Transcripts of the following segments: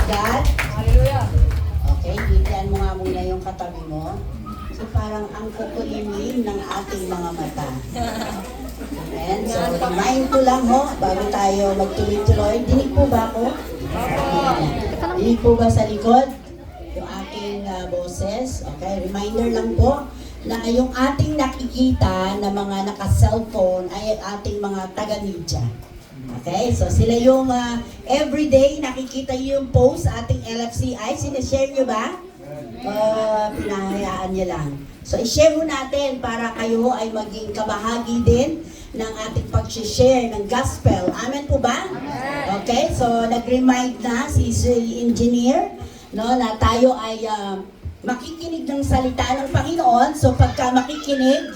God. Hallelujah. Okay, bigyan mo nga muna yung katabi mo. So parang ang kukulimin ng ating mga mata. Amen. So remind ko lang ho, bago tayo magtuloy-tuloy. Dinig po ba ako? Dinig po ba sa likod? Yung aking boses. Okay, reminder lang po na yung ating nakikita na mga naka-cellphone ay ating mga taga-media. Okay, so sila yung everyday nakikita yung post sa ating LFCI. Sinashare nyo ba? Pinahayaan nyo lang. So i-share mo natin para kayo ay maging kabahagi din ng ating pag-share ng gospel. Amen po ba? Okay, so nag-remind na si engineer no, na tayo ay makikinig ng salita ng Panginoon. So pagka makikinig,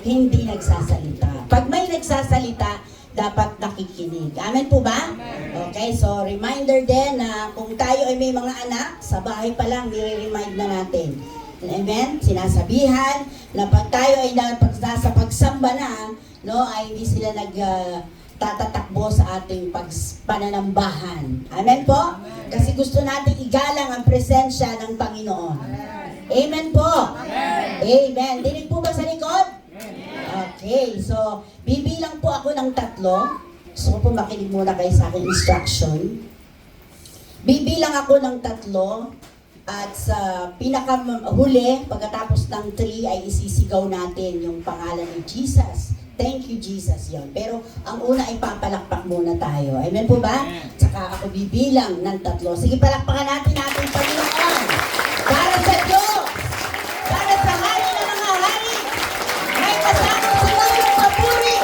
hindi nagsasalita. Pag may nagsasalita, dapat nakikinig. Amen po ba? Okay, so reminder din na kung tayo ay may mga anak, sa bahay pa lang, nire-remind na natin. Amen? Sinasabihan na pag tayo ay nasa pagsamba na, no, ay hindi sila tatatakbo sa ating pananambahan. Amen po? Kasi gusto natin igalang ang presensya ng Panginoon. Amen po? Amen. Dinig po ba sa likod? Okay, so bibilang po ako ng 3. So po makinig muna kayo sa aking instruction. Bibilang ako ng 3 at sa pinakahuli, pagkatapos ng 3 ay isisigaw natin yung pangalan ni Jesus. Thank you, Jesus, yun. Pero ang una ay papalakpak muna tayo. Amen po ba? Tsaka ako bibilang ng 3. Sige, palakpakan natin ating Panginoon. Para sa Diyos! Para sa hari ng mga hari! May kasamang sa yung papuri!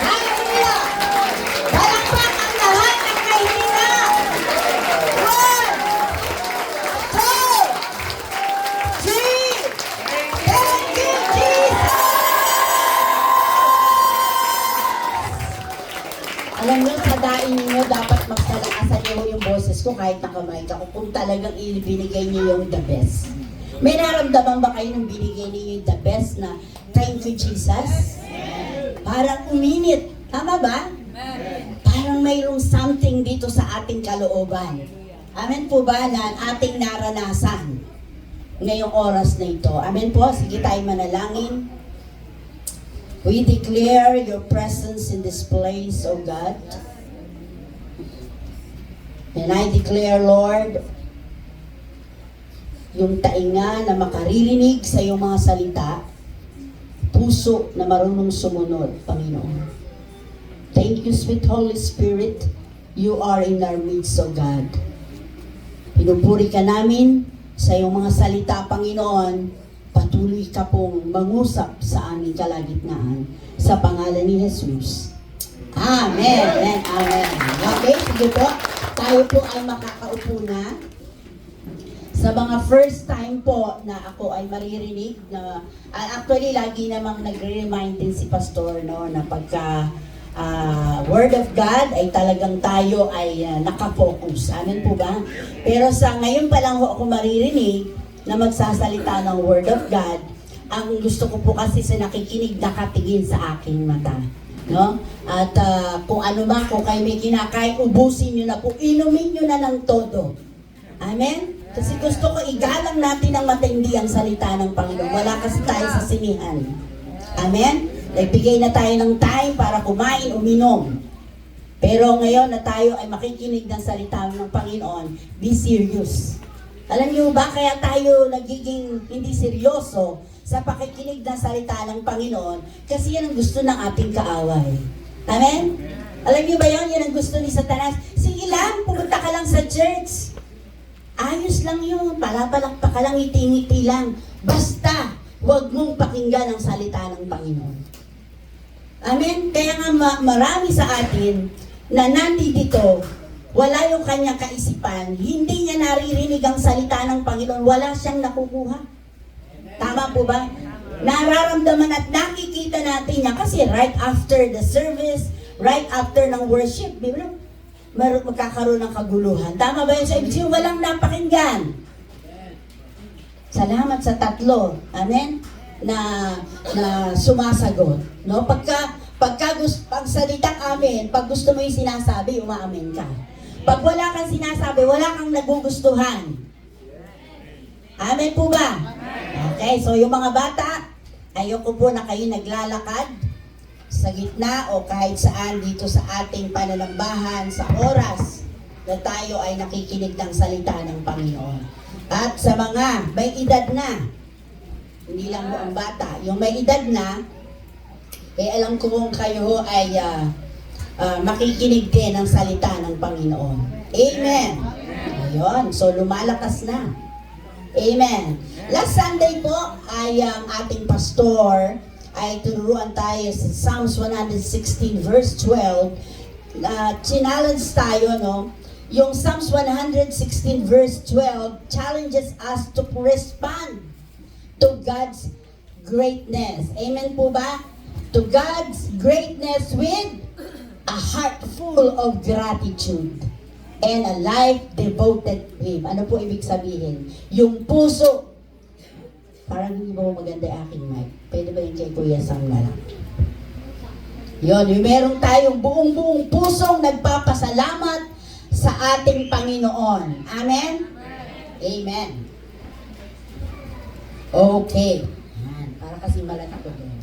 Hallelujah! Palakpak ang lahat ng kahina! 1, 2, 3! Thank you, Jesus! Alam niyo, sa daing niyo, dapat magsalakasan niyo yung boses ko kahit nakamay ako kung talagang ibinigay niyo yung the best. May naramdaman ba kayo nung binigay niyo yung the best na thank you, Jesus? Parang uminit. Tama ba? Parang mayroong something dito sa ating kalooban. Amen po ba na ating naranasan ngayong oras na ito? Amen po? Sige tayo manalangin. We declare your presence in this place, O God. And I declare, Lord, yung tainga na makaririnig sa iyong mga salita, puso na marunong sumunod, Panginoon. Thank you, sweet Holy Spirit. You are in our midst, O God. Pinupuri ka namin sa iyong mga salita, Panginoon. Patuloy ka pong mangusap sa aming kalagitnaan sa pangalan ni Jesus. Amen. Amen. Amen. Okay, sige po. Tayo po ay makakaupo na. Sa mga first time po na ako ay maririnig na actually lagi namang nagre-remind din si Pastor no na pagka Word of God ay talagang tayo ay nakafocus. Amen po ba? Pero sa ngayon pa lang ako maririnig na magsasalita ng Word of God, ang gusto ko po kasi sa nakikinig nakatingin sa aking mata. No? At kung ano ba, kung kayo may kinakain, ubusin nyo na po, inumin nyo na ng todo. Amen? Kasi gusto ko igalang natin ang matindi ang salita ng Panginoon. Wala kasi tayo sa sinihan. Amen? Nagbigay na tayo ng time para kumain, uminom. Pero ngayon na tayo ay makikinig ng salita ng Panginoon, be serious. Alam niyo ba kaya tayo nagiging hindi seryoso sa pakikinig ng salita ng Panginoon? Kasi yan ang gusto ng ating kaaway. Amen? Alam niyo ba yan? Yan ang gusto ni Satanas. Sige lang, pumunta ka lang sa church. Ayos lang yun. Palapalakpa ka lang, ngiti-ngiti lang. Basta, huwag mong pakinggan ang salita ng Panginoon. Amen? Kaya nga marami sa atin na nandito, wala yung kanyang kaisipan, hindi niya naririnig ang salita ng Panginoon, wala siyang nakukuha. Tama po ba? Nararamdaman at nakikita natin niya kasi right after the service, right after ng worship, magkakaroon ng kaguluhan. Tama ba yun sa ibig? Walang napakinggan. Salamat sa 3. Amen? Na sumasagot. No? Pag salitang mag-aamin, pag gusto mo yung sinasabi, umaamin ka. Pag wala kang sinasabi, wala kang nagugustuhan. Amen po ba? Okay, so yung mga bata, ayoko po na kayo naglalakad sa gitna o kahit saan dito sa ating pananambahan sa oras na tayo ay nakikinig ng salita ng Panginoon. At sa mga may edad na, hindi lang mo ang bata, yung may edad na, alam ko kung kayo ay makikinig din ng salita ng Panginoon. Amen. Ayun, so lumalakas na. Amen. Last Sunday po ay ang ating pastor ay turuan tayo sa Psalms 116 verse 12. Challenge tayo, no? Yung Psalms 116 verse 12 challenges us to respond to God's greatness. Amen po ba? To God's greatness with a heart full of gratitude and a life devoted to Him. Ano po ibig sabihin? Yung puso. Parang hindi ba maganda yung aking mic? Pwede ba yung kay Kuya Sam na lang? Yun, yung meron tayong buong pusong nagpapasalamat sa ating Panginoon. Amen? Amen. Okay. Yan, para kasi malata ko doon.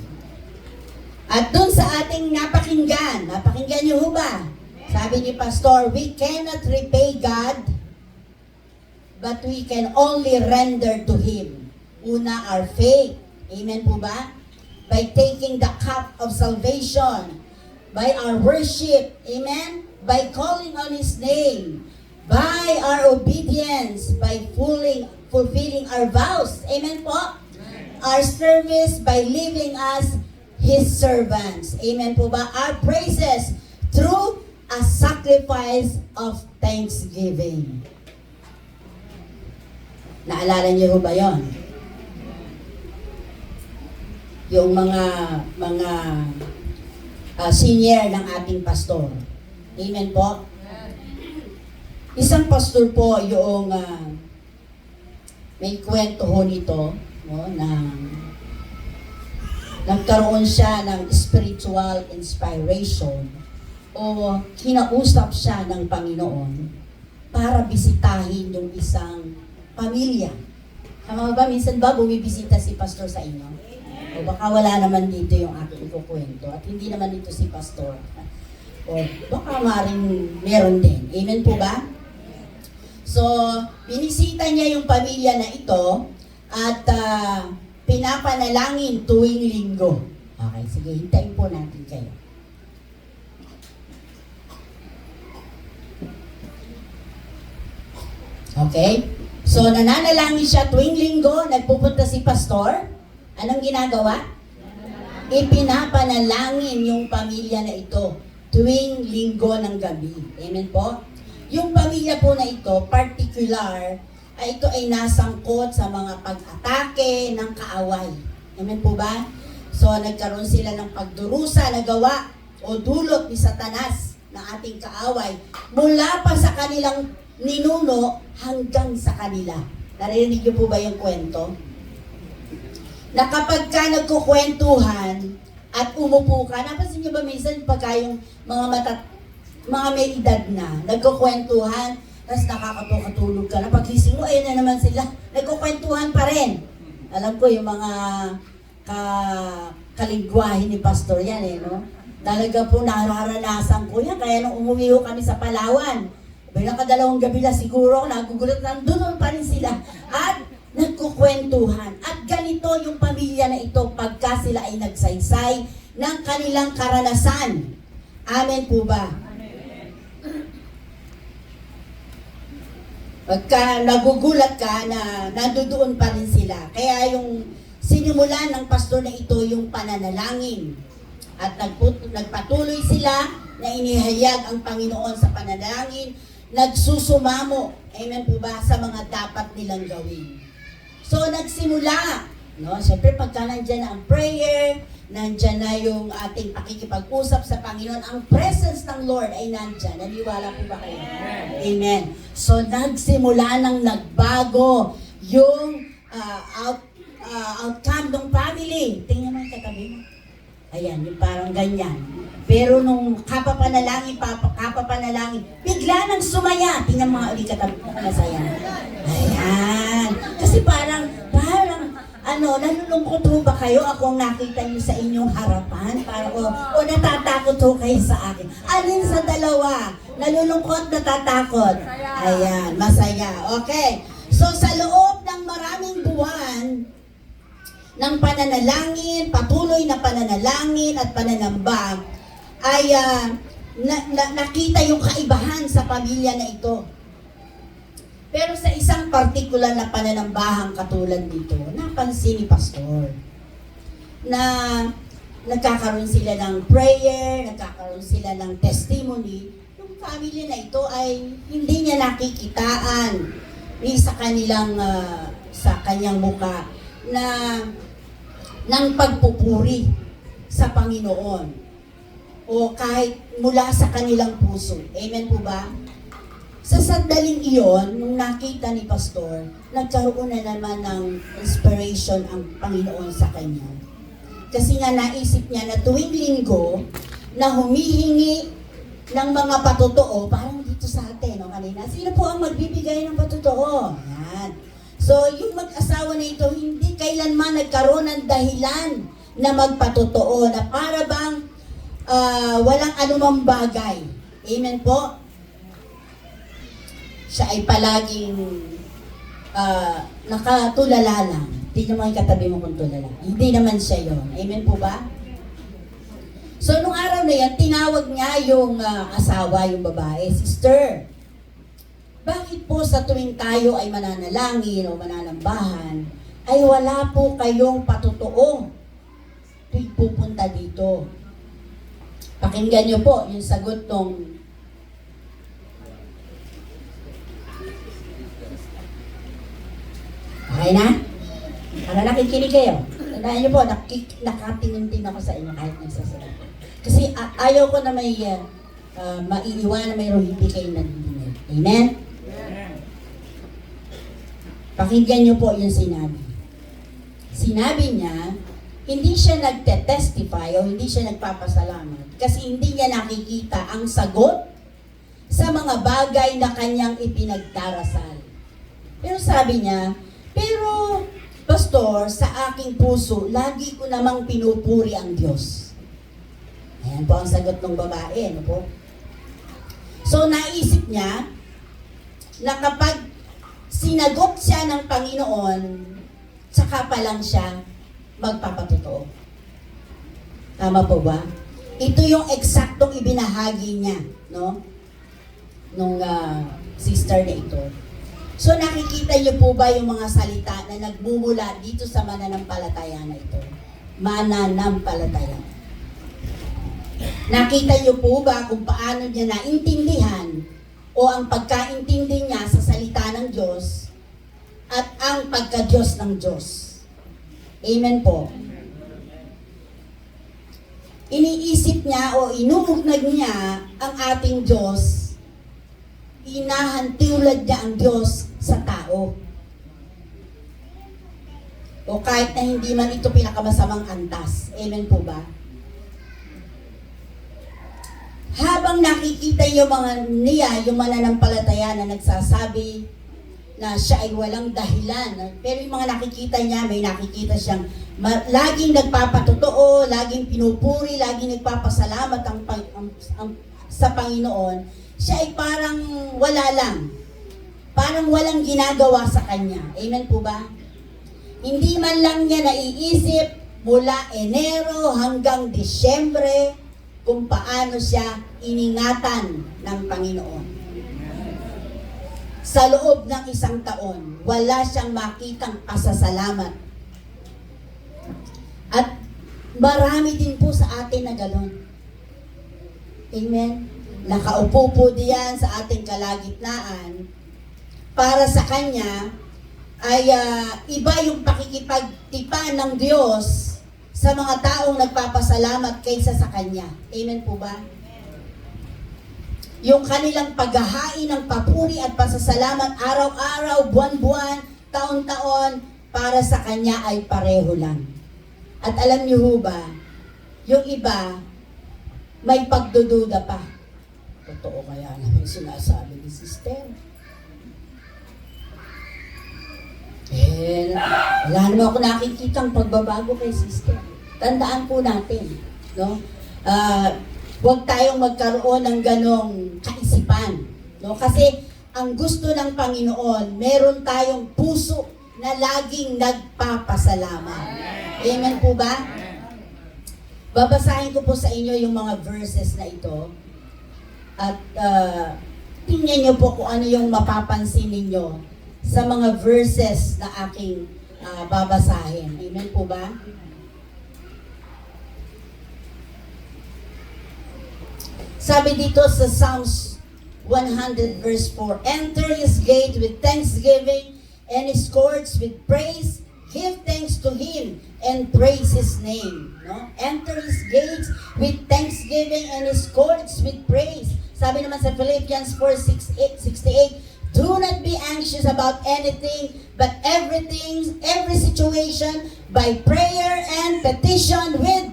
At doon sa ating napakinggan niyo ho ba? Sabi ni Pastor, we cannot repay God, but we can only render to Him. Una, our faith. Amen po ba? By taking the cup of salvation, by our worship, amen? By calling on His name, by our obedience, by fulfilling our vows, amen po? Our service, by living as His servants, amen po ba? Our praises through a sacrifice of thanksgiving. Naalala niyo ba yon? Yung mga senior ng ating pastor. Amen po? Isang pastor po yung may kwento ho nito, no, na nagkaroon siya ng spiritual inspiration o kinausap siya ng Panginoon para bisitahin yung isang pamilya. Tama ba? Minsan ba bumibisita si pastor sa inyo? O baka wala naman dito yung aking kukwento at hindi naman dito si pastor. O baka maring meron din. Amen po ba? So, binisita niya yung pamilya na ito at pinapanalangin tuwing linggo. Okay, sige, hintayin po natin kayo. Okay? So, nananalangin siya tuwing linggo, nagpupunta si pastor. Anong ginagawa? Ipinapanalangin yung pamilya na ito tuwing linggo ng gabi. Amen po? Yung pamilya po na ito, particular, ay ito ay nasangkot sa mga pag-atake ng kaaway. Amen po ba? So, nagkaroon sila ng pagdurusa na gawa o dulot ni Satanas ng ating kaaway mula pa sa kanilang ninuno hanggang sa kanila. Narinig niyo po ba yung kwento? Na kapag ka nagkukwentuhan at umupo ka, napansin niyo ba minsan pagka yung mga may edad na, nagkukwentuhan, tapos nakakatulog ka na, pagising mo, ayun na naman sila, nagkukwentuhan pa rin. Alam ko yung mga kaligwahin ni Pastor yan no? Talaga po nararanasan ko yan, kaya nung umuwi ko kami sa Palawan, bilang kadalawang gabi na siguro, nagugulat na, doon pa rin sila. At nagkukwentuhan. At ganito yung pamilya na ito pagka sila ay nagsaysay ng kanilang karanasan. Amen po ba? Amen. Pagka nagugulat ka na nandoon pa rin sila. Kaya yung sinimulan ng pastor na ito yung pananalangin. At nagpatuloy sila na inihayag ang Panginoon sa pananalangin, nagsusumamo, amen po ba, sa mga dapat nilang gawin. So, nagsimula, no? Siyempre, pagka nandyan na ang prayer, nandyan na yung ating pakikipag-usap sa Panginoon, ang presence ng Lord ay nandyan. Naniwala po ba kayo? Amen. So, nagsimula ng nagbago yung outcome ng family. Tingnan mo yung katabi mo. Ayan, yung parang ganyan. Pero nung kapapanalangin, bigla nang sumaya. Tingnan mga ulit katabi ko, masaya. Ayan. Kasi parang, nalulungkot ho ba kayo? Ako ang nakita niyo sa inyong harapan? O natatakot ho kayo sa akin? Alin sa dalawa? Nalulungkot, natatakot? Ayan, masaya. Okay. So sa loob ng maraming buwan, ng pananalangin, patuloy na pananalangin at pananamba, ay nakita yung kaibahan sa pamilya na ito. Pero sa isang partikular na pananambahang katulad nito, napansin ni Pastor na nagkakaroon sila ng prayer, nagkakaroon sila ng testimony. Yung family na ito ay hindi niya nakikitaan ni sa kanyang muka na ng pagpupuri sa Panginoon o kahit mula sa kanilang puso. Amen po ba? Sa sandaling iyon, nung nakita ni Pastor, nagkaroon na naman ng inspiration ang Panginoon sa kanya. Kasi nga naisip niya na tuwing linggo na humihingi ng mga patotoo, parang dito sa atin, no, kanina, sino po ang magbibigay ng patotoo? Yan. So, yung mag-asawa na ito, hindi kailanman nagkaroon ng dahilan na magpatotoo, na para bang walang anumang bagay. Amen po? Siya ay palaging nakatulala lang. Tingnan mo yung katabi mo kung tulala. Hindi naman siya yon. Amen po ba? So, nung araw na yan, tinawag niya yung asawa, yung babae, sister, bakit po sa tuwing tayo ay mananalangin o mananambahan, ay wala po kayong patotoo tuwing pupunta dito? Pakinggan niyo po yung sagot ng okay na? Para nakikinig kayo. Tandaan niyo po, nakatingin din ako sa inyo kahit nagsasalita. Kasi ayaw ko na may maiiwan na mayroong hindi kayo nagdidinig. Amen? Pakinggan niyo po yung sinabi. Sinabi niya, hindi siya nagte-testify o hindi siya nagpapasalamat kasi hindi niya nakikita ang sagot sa mga bagay na kanyang ipinagdarasal. Pero sabi niya, pero, Pastor, sa aking puso, lagi ko namang pinupuri ang Diyos. Ayan po ang sagot ng babae, ano po? So, naisip niya na kapag sinagot siya ng Panginoon, saka pa lang siya magpapatotoo. Tama po ba? Ito yung eksaktong ibinahagi niya, no? Nung sister na ito. So nakikita niyo po ba yung mga salita na nagmumula dito sa mananampalataya na ito? Mananampalataya. Nakita niyo po ba kung paano niya naintindihan o ang pagkaintindi niya sa salita ng Diyos at ang pagka-Diyos ng Diyos? Amen po. Iniisip niya o inuugnag niya ang ating Diyos, inahantulad niya ang Diyos sa tao. O kahit na hindi man ito pinakamasamang antas. Amen po ba? Habang nakikita yung yung mananampalataya na nagsasabi na siya ay walang dahilan. Pero yung mga nakikita niya, may nakikita siyang laging nagpapatotoo, laging pinupuri, laging nagpapasalamat sa Panginoon. Siya ay parang wala lang. Parang walang ginagawa sa kanya. Amen po ba? Hindi man lang niya naiisip mula Enero hanggang Disyembre kung paano siya iningatan ng Panginoon. Sa loob ng isang taon, wala siyang makitang pasasalamat. At marami din po sa atin na gano'n. Amen? Nakaupo po diyan sa ating kalagitnaan. Para sa Kanya, ay iba yung pakikipagtipan ng Diyos sa mga taong nagpapasalamat kaysa sa Kanya. Amen po ba? Yung kanilang paghahain ng papuri at pasasalamat araw-araw, buwan-buwan, taon-taon, para sa Kanya ay pareho lang. At alam niyo ho ba, yung iba, may pagdududa pa. Totoo kaya naman sinasabi ni sister? Wala naman ako nakikitang pagbabago kay sister. Tandaan po natin, no? Huwag tayong magkaroon ng ganong kaisipan, no? Kasi ang gusto ng Panginoon, meron tayong puso na laging nagpapasalamat. Amen po ba? Babasahin ko po sa inyo yung mga verses na ito. At tingnan nyo po kung ano yung mapapansin ninyo sa mga verses na aking babasahin. Amen po ba? Sabi dito sa Psalms 100 verse 4, enter his gate with thanksgiving and his courts with praise. Give thanks to him and praise his name. No? Enter his gates with thanksgiving and his courts with praise. Sabi naman sa Philippians 4:68, do not be anxious about anything, but every situation, by prayer and petition with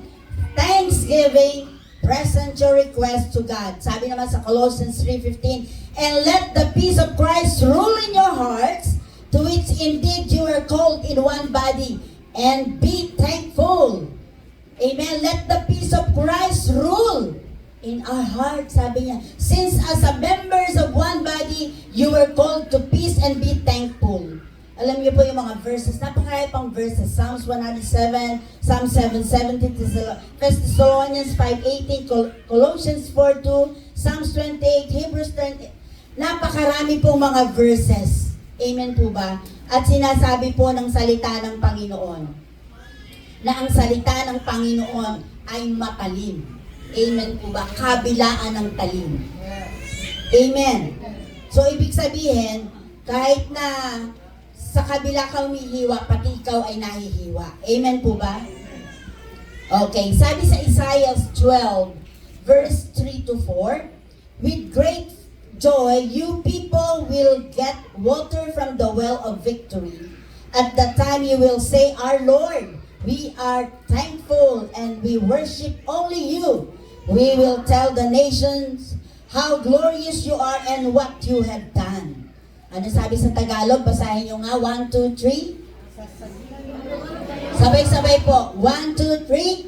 thanksgiving, present your request to God. Sabi naman sa Colossians 3:15, and let the peace of Christ rule in your hearts, to which indeed you are called in one body, and be thankful. Amen. Let the peace of Christ rule in our hearts, sabi niya. Since as a members of one body, you were called to peace and be thankful. Alam niyo po yung mga verses, napakaya pang verses. Psalms 107, Psalm 7:17, 1 Thessalonians 5:18, Colossians 4:2, Psalms 28, Hebrews 30. Napakarami pong mga verses. Amen po ba? At sinasabi po ng salita ng Panginoon na ang salita ng Panginoon ay matalim. Amen po ba? Kabilaan ng talim. Amen. So, ibig sabihin, kahit na sa kabila ka humihiwa, pati ikaw ay nahihiwa. Amen po ba? Okay, sabi sa Isaiah 12, verse 3-4, with great joy, you people will get water from the well of victory. At that time you will say, our Lord, we are thankful and we worship only you. We will tell the nations how glorious you are and what you have done. Ano sabi sa Tagalog? Basahin nyo nga. 1, 2, 3. Sabay-sabay po. 1, 2, 3.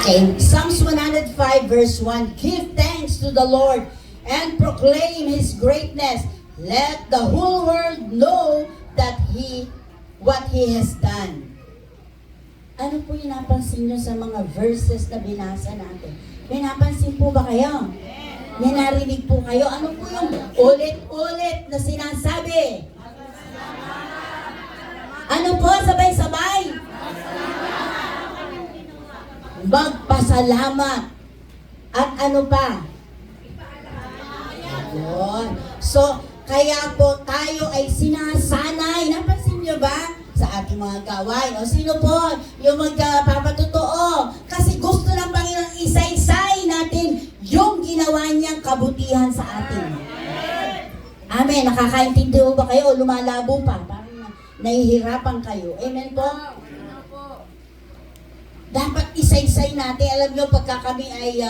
Okay, Psalms 105 verse 1, give thanks to the Lord and proclaim His greatness. Let the whole world know that what He has done. Ano po yung napansin nyo sa mga verses na binasa natin? May napansin po ba kayo? May narinig po kayo? Ano po yung ulit-ulit na sinasabi? Ano po? Sabay-sabay? Magpasalamat. At ano pa? Yun. So, kaya po tayo ay sinasanay. Napansin nyo ba? Sa ating mga gawain. O sino po? Yung magpapatotoo. Kasi gusto ng Panginoon isa-isay natin yung ginawa niyang kabutihan sa atin. Amen. Nakakaintindi ba kayo o lumalabo pa? Parang nahihirapan kayo. Amen po? Dapat isa-isay natin. Alam nyo, pagka kami ay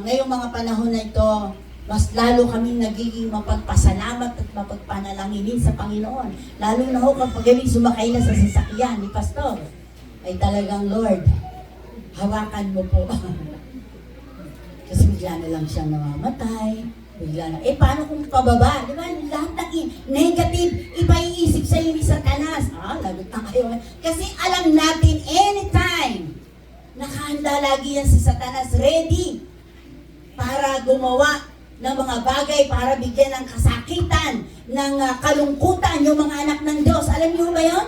ngayong mga panahon na ito, mas lalo kami nagiging mapagpasalamat at mapagpanalanginin sa Panginoon. Lalo na ho kapag kami sumakay na sa sasakyan ni Pastor, ay talagang, Lord, hawakan mo po. Kasi bigla na lang siyang namamatay. Bigla na, paano kung pababa? Di ba? Lahat ng negative, ipaiisip sa iyo ni Satanas. Lagot na kayo. Kasi alam natin, anytime, nakahanda lagi yan si Satanas, ready para gumawa ng mga bagay, para bigyan ng kasakitan, ng kalungkutan yung mga anak ng Diyos. Alam niyo ba yun?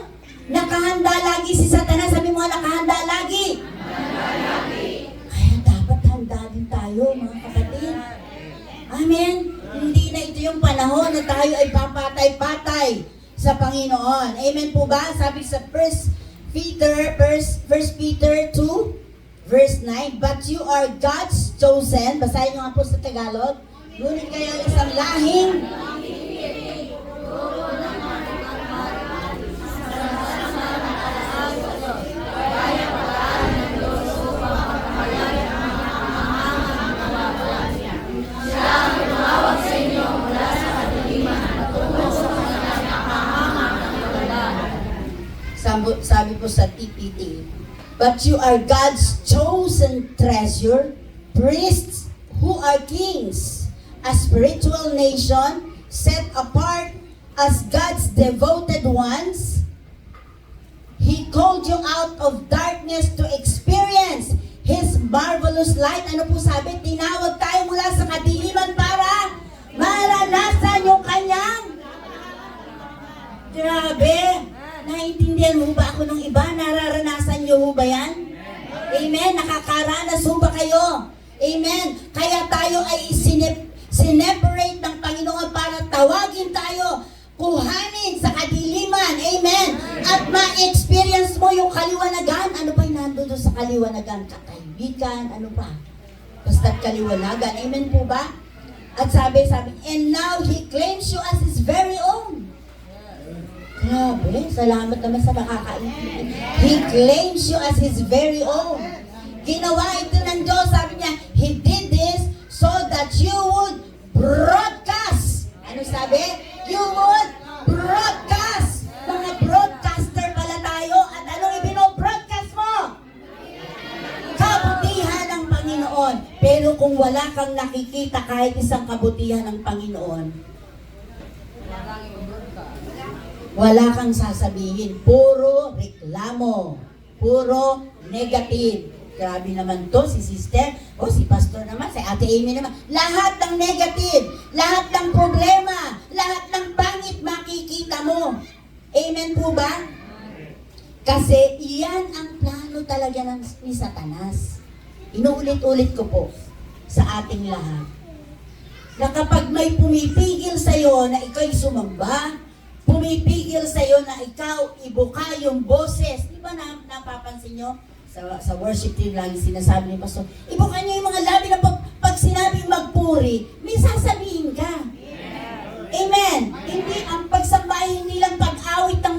Nakahanda lagi si Satanas. Sabi mo, nakahanda lagi. Kaya dapat handa din tayo, mga kapatid. Amen? Hindi na ito yung panahon na tayo ay papatay-patay sa Panginoon. Amen po ba? Sabi sa 1 First Peter 2, verse 9, but you are God's chosen, basahin nyo nga po sa Tagalog, ngunit kayo ang isang lahing sabi po sa TPT, but you are God's chosen treasure, priests who are kings, a spiritual nation set apart as God's devoted ones. He called you out of darkness to experience His marvelous light. Ano po sabi? Tinawag tayo mula sa kadiliman para maranasan yung kanyang. Grabe! Naiintindihan mo ba ako ng iba? Nararanasan niyo ba yan? Amen? Nakakaranas ba kayo? Amen? Kaya tayo ay sineparate ng Panginoon para tawagin tayo, kuhanin sa kadiliman. Amen? At ma-experience mo yung kaliwanagan. Ano ba yung nandun sa kaliwanagan? Katahimikan, ano pa? Basta't kaliwanagan. Amen po ba? At sabi, and now He claims you as His very own. Grabe, salamat naman sa nakakaintindi. He claims you as His very own. Ginawa ito ng Diyos, sabi niya, He did this so that you would broadcast. Ano sabi? You would broadcast. Mga broadcaster pala tayo. At anong ibino-broadcast mo? Kabutihan ng Panginoon. Pero kung wala kang nakikita kahit isang kabutihan ng Panginoon, wala kang sasabihin. Puro reklamo. Puro negative. Grabe naman to, si sister, o si pastor naman, si ate Amy naman. Lahat ng negative, lahat ng problema, lahat ng pangit makikita mo. Amen po ba? Kasi iyan ang plano talaga ni Satanas. Inuulit-ulit ko po sa ating lahat. Na kapag may pumipigil sa'yo na ikaw'y sumamba, pumipigil sa'yo na ikaw ibuka yung boses. Di ba napapansin nyo? Sa worship team lagi sinasabi ni Pastor, ibuka nyo yung mga labi na pag sinabing magpuri, may sasabihin ka. Amen. Hindi, ang pagsambahin, hindi lang pag-awit ng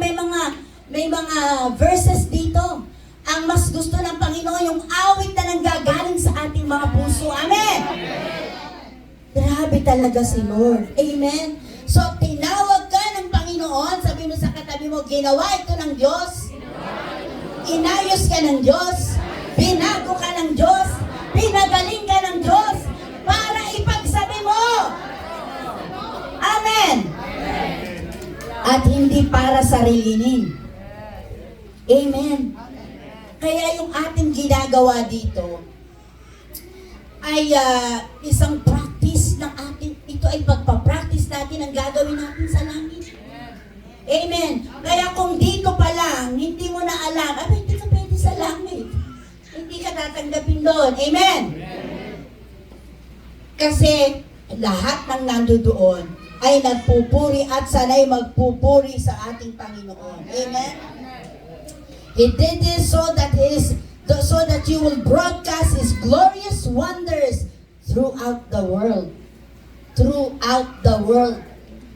may mga verses dito. Ang mas gusto ng Panginoon, yung awit na nanggagaling sa ating mga puso. Amen. Grabe talaga si Lord. Amen. So, tinawag ka ng Panginoon, sabi mo sa katabi mo, ginawa ito ng Diyos. Inayos ka ng Diyos. Binago ka ng Diyos. Pinagaling ka ng Diyos para ipagsabi mo. Amen. At hindi para sarilinin. Amen. Kaya yung ating ginagawa dito ay isang practice ng ating, ito ay pagpapractice natin ang gagawin natin sa langit. Amen. Kaya kung dito pa lang, hindi mo na alam, hindi ka pwede sa langit. Hindi ka tatanggapin doon. Amen. Kasi lahat ng nandoon ay nagpupuri at sanay magpupuri sa ating Panginoon. Amen. He did this so that you will broadcast His glorious wonders throughout the world. Throughout the world.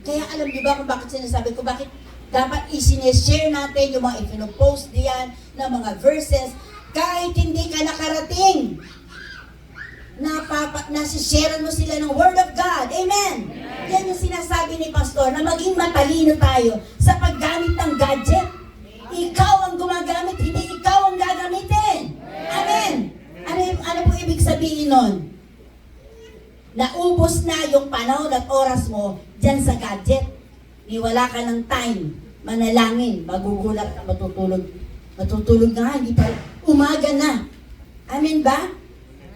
Kaya alam niyo ba kung bakit sinasabi ko, bakit dapat isineshare natin yung mga ipinopost diyan na mga verses kahit hindi ka nakarating. Nasishare mo sila ng Word of God. Amen. Yan yung sinasabi ni Pastor, na maging matalino tayo sa paggamit ng gadget. Ikaw ang gumagamit, hindi ikaw ang gagamitin. Amen. Ano po ibig sabihin nun? Naubos na yung panahon at oras mo dyan sa gadget. Wala ka ng time, manalangin, magugulat ka, matutulog. Matutulog na, hindi pa, umaga na. Amen ba?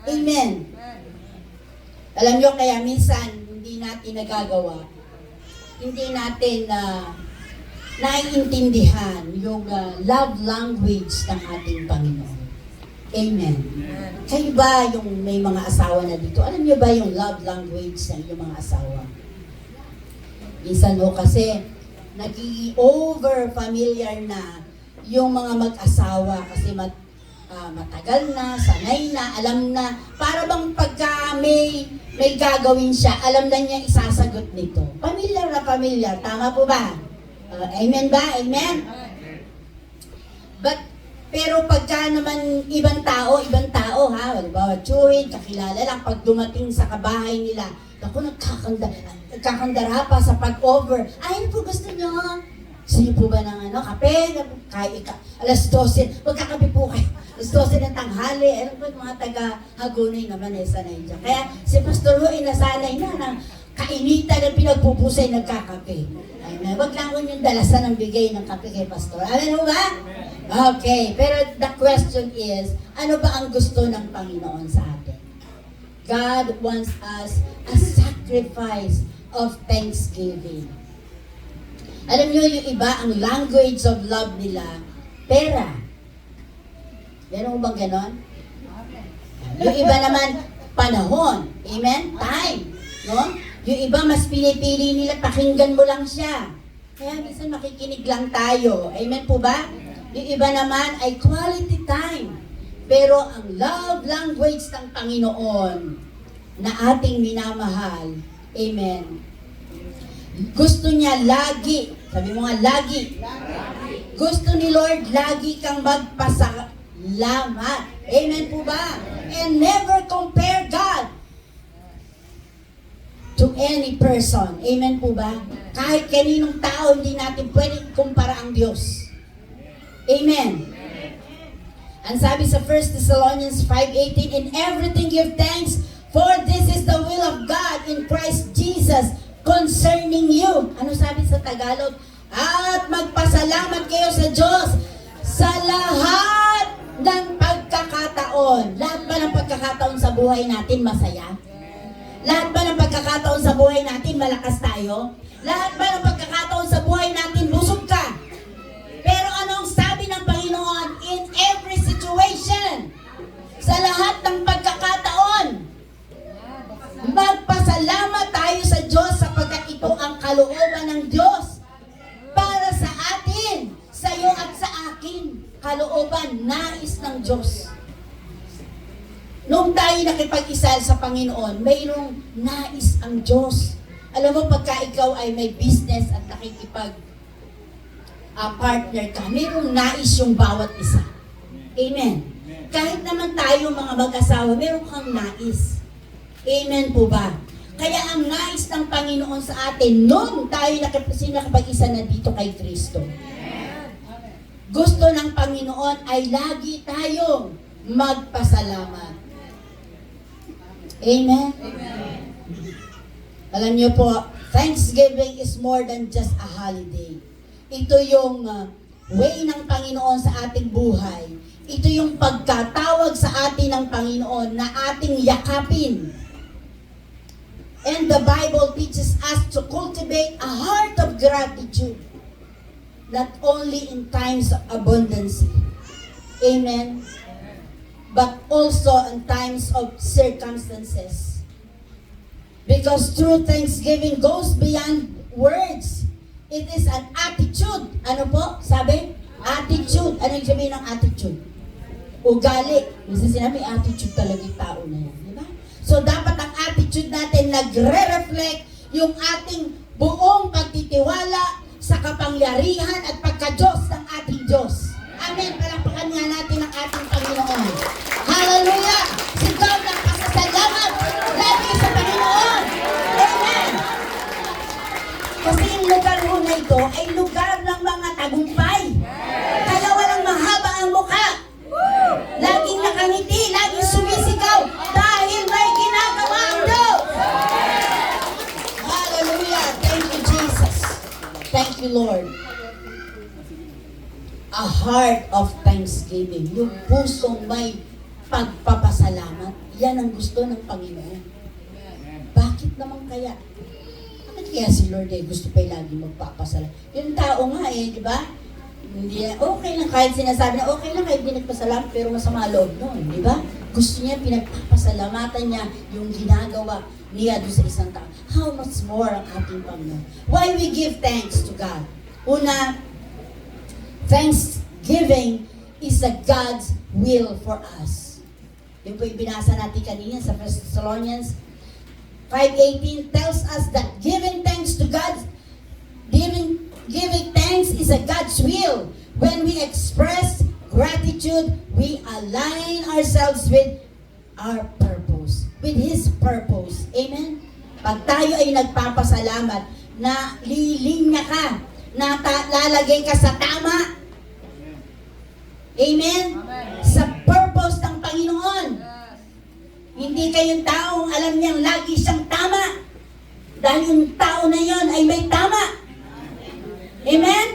Amen. Alam nyo, kaya minsan, hindi natin nagagawa. Hindi natin naiintindihan yung love language ng ating Panginoon. Amen. Kayo ba yung may mga asawa na dito? Alam nyo ba yung love language ng yung mga asawa? Minsan kasi naging over familiar na yung mga mag-asawa kasi matagal na, sanay na, alam na, para bang pagka may gagawin siya, alam na niya isasagot nito. Pamilyar na pamilyar, tama po ba? Amen ba? Amen? Pero pagka naman ibang tao ha, halimbawa, tsuhin, kakilala lang, pag dumating sa kabahay nila, ako nagkakandara pa sa pag-over. Ay, ano po gusto nyo? Gusto nyo po ba ng kape? Alas 12, magkakape po kayo. Alas 12 ng tanghali. Alam po, mga taga-Hagonoy naman sanay dyan. Kaya si Pastor Ho, nasanay na ng kainitan ng pinagpupusay nagkakape. Ay, wag lang ko yung dalasan ng bigay ng kape kay Pastor. Alam mo ba? Okay, pero the question is, ano ba ang gusto ng Panginoon sa atin? God wants us a sacrifice of thanksgiving. Alam niyo, yung iba, ang language of love nila, pera. Meron mo bang ganon? Yung iba naman, panahon. Amen? Time. No? Yung iba, mas pinipili nila, pakinggan mo lang siya. Kaya minsan makikinig lang tayo. Amen po ba? Yung iba naman ay quality time. Pero ang love language ng Panginoon na ating minamahal, amen, gusto niya lagi, sabi mo nga lagi, gusto ni Lord lagi kang magpasalamat. Amen po ba? And never compare God to any person. Amen po ba? Kahit kaninong tao, hindi natin pwedeng kumpara ang Diyos. Amen. Ang sabi sa 1 Thessalonians 5:18, in everything give thanks, for this is the will of God in Christ Jesus concerning you. Ano sabi sa Tagalog? At magpasalamat kayo sa Diyos sa lahat ng pagkakataon. Lahat ba ng pagkakataon sa buhay natin masaya? Lahat ba ng pagkakataon sa buhay natin malakas tayo? Lahat ba ng pagkakataon sa buhay natin busog ka? Pero anong sabi ng Panginoon? In every situation, sa lahat ng pagkakataon, magpasalamat tayo sa Diyos sapagkat ito ang kalooban ng Diyos para sa atin, sa iyo at sa akin. Kalooban, nais ng Diyos. Noong tayo nakipag-isa sa Panginoon, mayroong nais ang Diyos. Alam mo, pagka ikaw ay may business at partner ka, mayroong nais yung bawat isa. Amen. Kahit naman tayo mga mag-asawa, mayroong kang nais. Amen po ba? Kaya ang nais ng Panginoon sa atin, noong tayo nakapag-isa na dito kay Kristo, gusto ng Panginoon ay lagi tayong magpasalamat. Amen? Amen. Alam niyo po, Thanksgiving is more than just a holiday. Ito yung way ng Panginoon sa ating buhay. Ito yung pagkatawag sa atin ng Panginoon na ating yakapin. And the Bible teaches us to cultivate a heart of gratitude, not only in times of abundance, amen, but also in times of circumstances. Because true thanksgiving goes beyond words. It is an attitude. Ano po? Sabi? Attitude. Ano yung sabihin ng attitude? Ugali. Minsan sinabi, attitude talaga yung tao na yan. Diba? So, dapat ang attitude natin nagre-reflect yung ating buong pagtitiwala sa kapangyarihan at pagka-Diyos ng ating Diyos. Amen. Palakpakan nga natin ang ating Panginoon. Hallelujah! Si God ng pasasalamat lagi sa Panginoon. Amen. Kasi yung lugar ho na ito ay lugar ng mga tagumpay. Kaya walang mahaba ang mukha. Laging nakangiti, laging sumisigaw dahil may ginagawa ang Diyos. Hallelujah! Thank you, Jesus. Thank you, Lord. A heart of thanksgiving. Yung pusong may pagpapasalamat. Yan ang gusto ng Panginoon. Bakit naman kaya? Bakit kaya si Lord gusto pa lagi magpapasalamat? Yung tao nga di ba? Hindi, okay lang kahit sinasabi na okay lang kahit di nagpasalamat pero masama loob noon, di ba? Gusto niya, pinagpapasalamatan niya yung ginagawa niya doon sa isang tao. How much more ang ating Panginoon? Why we give thanks to God? Una, thanksgiving thanksgiving is a God's will for us. Yung po yung binasa natin kanina sa 1 Thessalonians 5:18 tells us that giving thanks to God, giving thanks is a God's will. When we express gratitude, we align ourselves with our purpose, with His purpose. Amen? Pag tayo ay nagpapasalamat, na lilinya ka, na lalagay ka sa tama. Amen? Sa purpose ng Panginoon. Hindi kayong taong alam niyang lagi siyang tama. Dahil yung tao na yon ay may tama. Amen?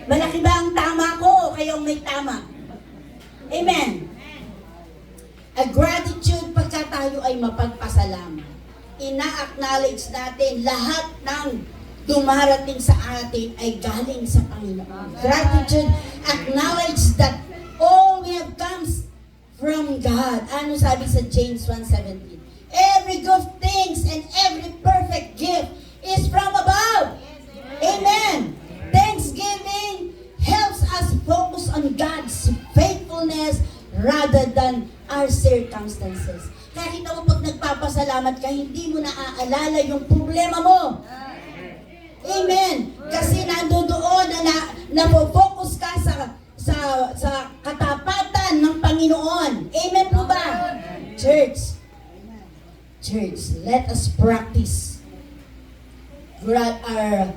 Malaki ba ang tama ko o kayong may tama? Amen? A gratitude pagka tayo ay mapagpasalamat. Ina-acknowledge natin lahat ng dumarating sa atin ay galing sa Panginoon. Gratitude, acknowledge that all we have comes from God. Ano sabi sa James 1:17? Every good things and every perfect gift is from above. Amen. Thanksgiving helps us focus on God's faithfulness rather than our circumstances. Kahit ako pag nagpapasalamat ka, hindi mo naaalala yung problema mo. Amen. Kasi nandoon na focus ka sa katapatan ng Panginoon. Amen po ba? Church, let us practice our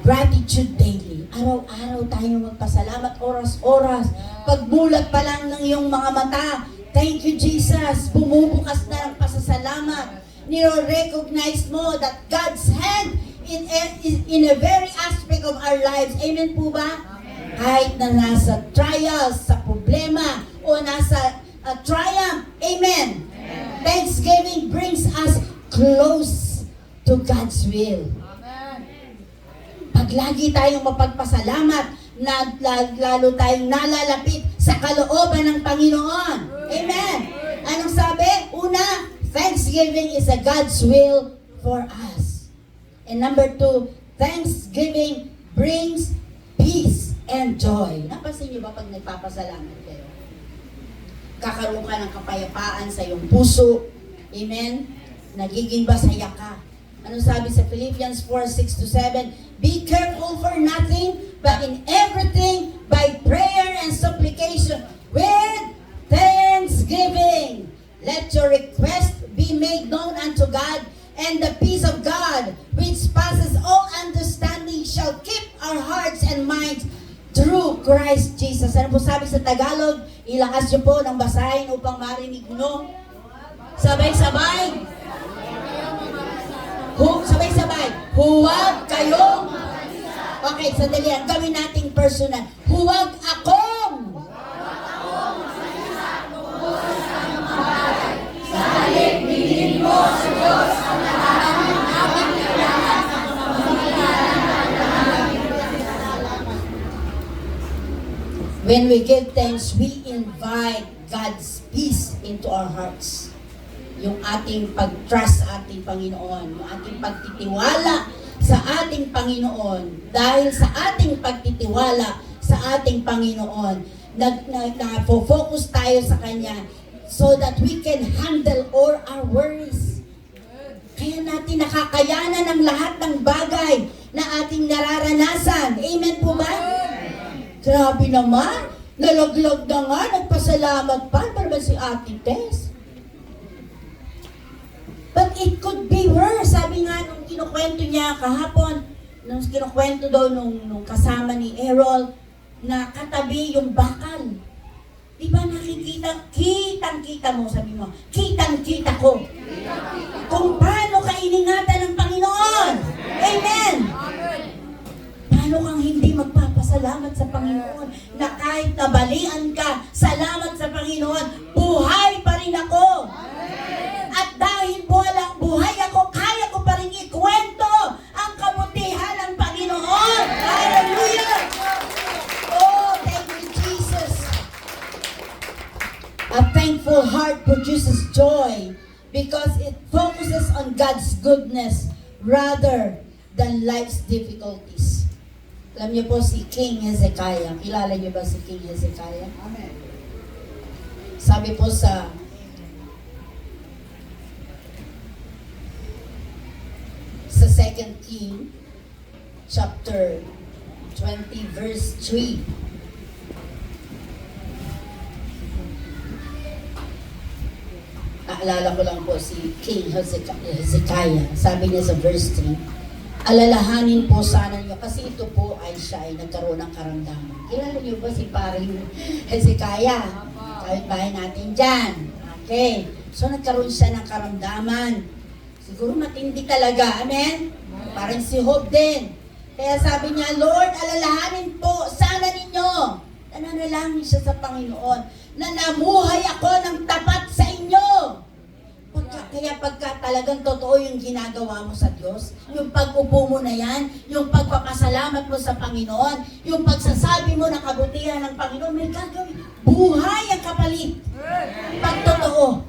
gratitude daily. Araw-araw tayo magpasalamat, oras-oras. Pagmulat pa lang ng iyong mga mata, thank you Jesus, bumubukas na ng pasasalamat. Niro-recognize mo that God's hand in a very aspect of our lives. Amen po ba? Amen. Kahit na nasa trials, sa problema, o nasa triumph. Amen. Amen. Thanksgiving brings us close to God's will. Amen. Pag lagi tayong mapagpasalamat, lalo tayong nalalapit sa kalooban ng Panginoon. Amen. Anong sabi? Una, thanksgiving is a God's will for us. And number 2, thanksgiving brings peace and joy. Napansin niyo ba pag nagpapasalamat kayo? Kakaroon ka ng kapayapaan sa iyong puso. Amen? Nagiging masaya ka. Ano sabi sa Philippians 4:6-7? Be careful for nothing, but in everything, by prayer and supplication, with thanksgiving, let your request be made known unto God, and the peace of God, which passes all understanding, shall keep our hearts and minds through Christ Jesus. Ano po sabi sa Tagalog? Ilakas niyo po ng basahin upang marinig nyo. Sabay-sabay. Sabay-sabay. Huwag kayong... Okay, sandali yan. Gawin nating personal. Huwag akong... Sa halip, bilhin mo sa Diyos ang lahat ng aming kailangan sa pamamagitan ng aming pasasalamat. When we give thanks, we invite God's peace into our hearts. Yung ating pag-trust sa ating Panginoon, yung ating pagtitiwala sa ating Panginoon. Dahil sa ating pagtitiwala sa ating Panginoon, nag-focus tayo sa Kanya, so that we can handle all our worries. Kaya natin nakakayanan ang lahat ng bagay na ating nararanasan. Amen po ba? Grabe naman. Nalaglag na nga, nagpasalamat pa. Para ba si Ate Tess? But it could be worse. Sabi nga nung kinukwento niya kahapon, nung kinukwento daw nung kasama ni Errol, na katabi yung bakal. Di ba nakikita, kitang-kita mo, sabi mo, kitang-kita ko. Kung paano ka iningatan ng Panginoon. Amen. Paano kang hindi magpapasalamat sa Panginoon na kahit nabalian ka, salamat sa Panginoon, buhay pa rin ako. At dahil buhay ako, kaya ko pa rin ikwento ang kabutihan ng Panginoon. Hallelujah! Oh, thank you, Jesus. A thankful heart produces joy because it focuses on God's goodness rather than life's difficulties. Alam niyo po si King Hezekiah. Kilala niyo ba si King Hezekiah? Amen. Sabi po sa Second King chapter 20 verse 3. Naalala ko lang po si King Hezekiah. Sabi niya sa verse 3, alalahanin po sana niyo, kasi ito po ay siya ay nagkaroon ng karamdaman. Kilala niyo ba si paring Hezekiah? Kapitbahay natin dyan. Okay. So nagkaroon siya ng karamdaman. Siguro matindi talaga. Amen? Parang si Job din. Kaya sabi niya, Lord, alalahanin po sana ninyo. Nananalangin siya sa Panginoon na namuhay ako ng tapat sa inyo. Kaya pagka talagang totoo yung ginagawa mo sa Diyos, yung pag-upo mo na yan, yung pagpapasalamat mo sa Panginoon, yung pagsasabi mo ng kabutihan ng Panginoon, may gagawin. Buhay ang kapalit. Pag totoo.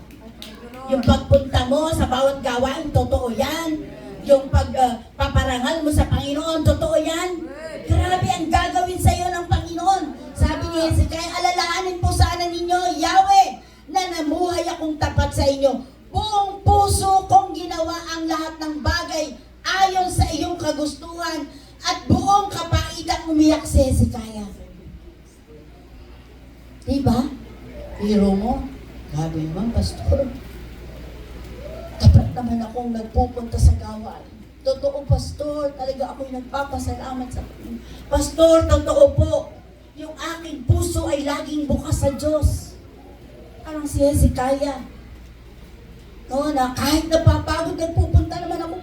Yung pagpunta mo sa bawat gawain, totoo yan. Yung pagpaparangal mo sa Panginoon, totoo yan. Grabe ang gagawin sa iyo ng Panginoon. Sabi ni Hezekiah, alalahanin po sana ninyo, Yahweh, na namuhay akong tapat sa inyo. Buong puso kong ginawa ang lahat ng bagay ayon sa iyong kagustuhan at buong kapaidang umiyak si Hezekiah. Diba? Biro mo, grabe naman, pastor. Dapat naman akong nagpupunta sa gawain. Totoo, pastor, talaga ako'y nagpapasalamat sa Panginoon. Pastor, totoo po, yung aking puso ay laging bukas sa Diyos. Parang si Hezekiah. No, na kahit napapagod, nagpupunta naman ako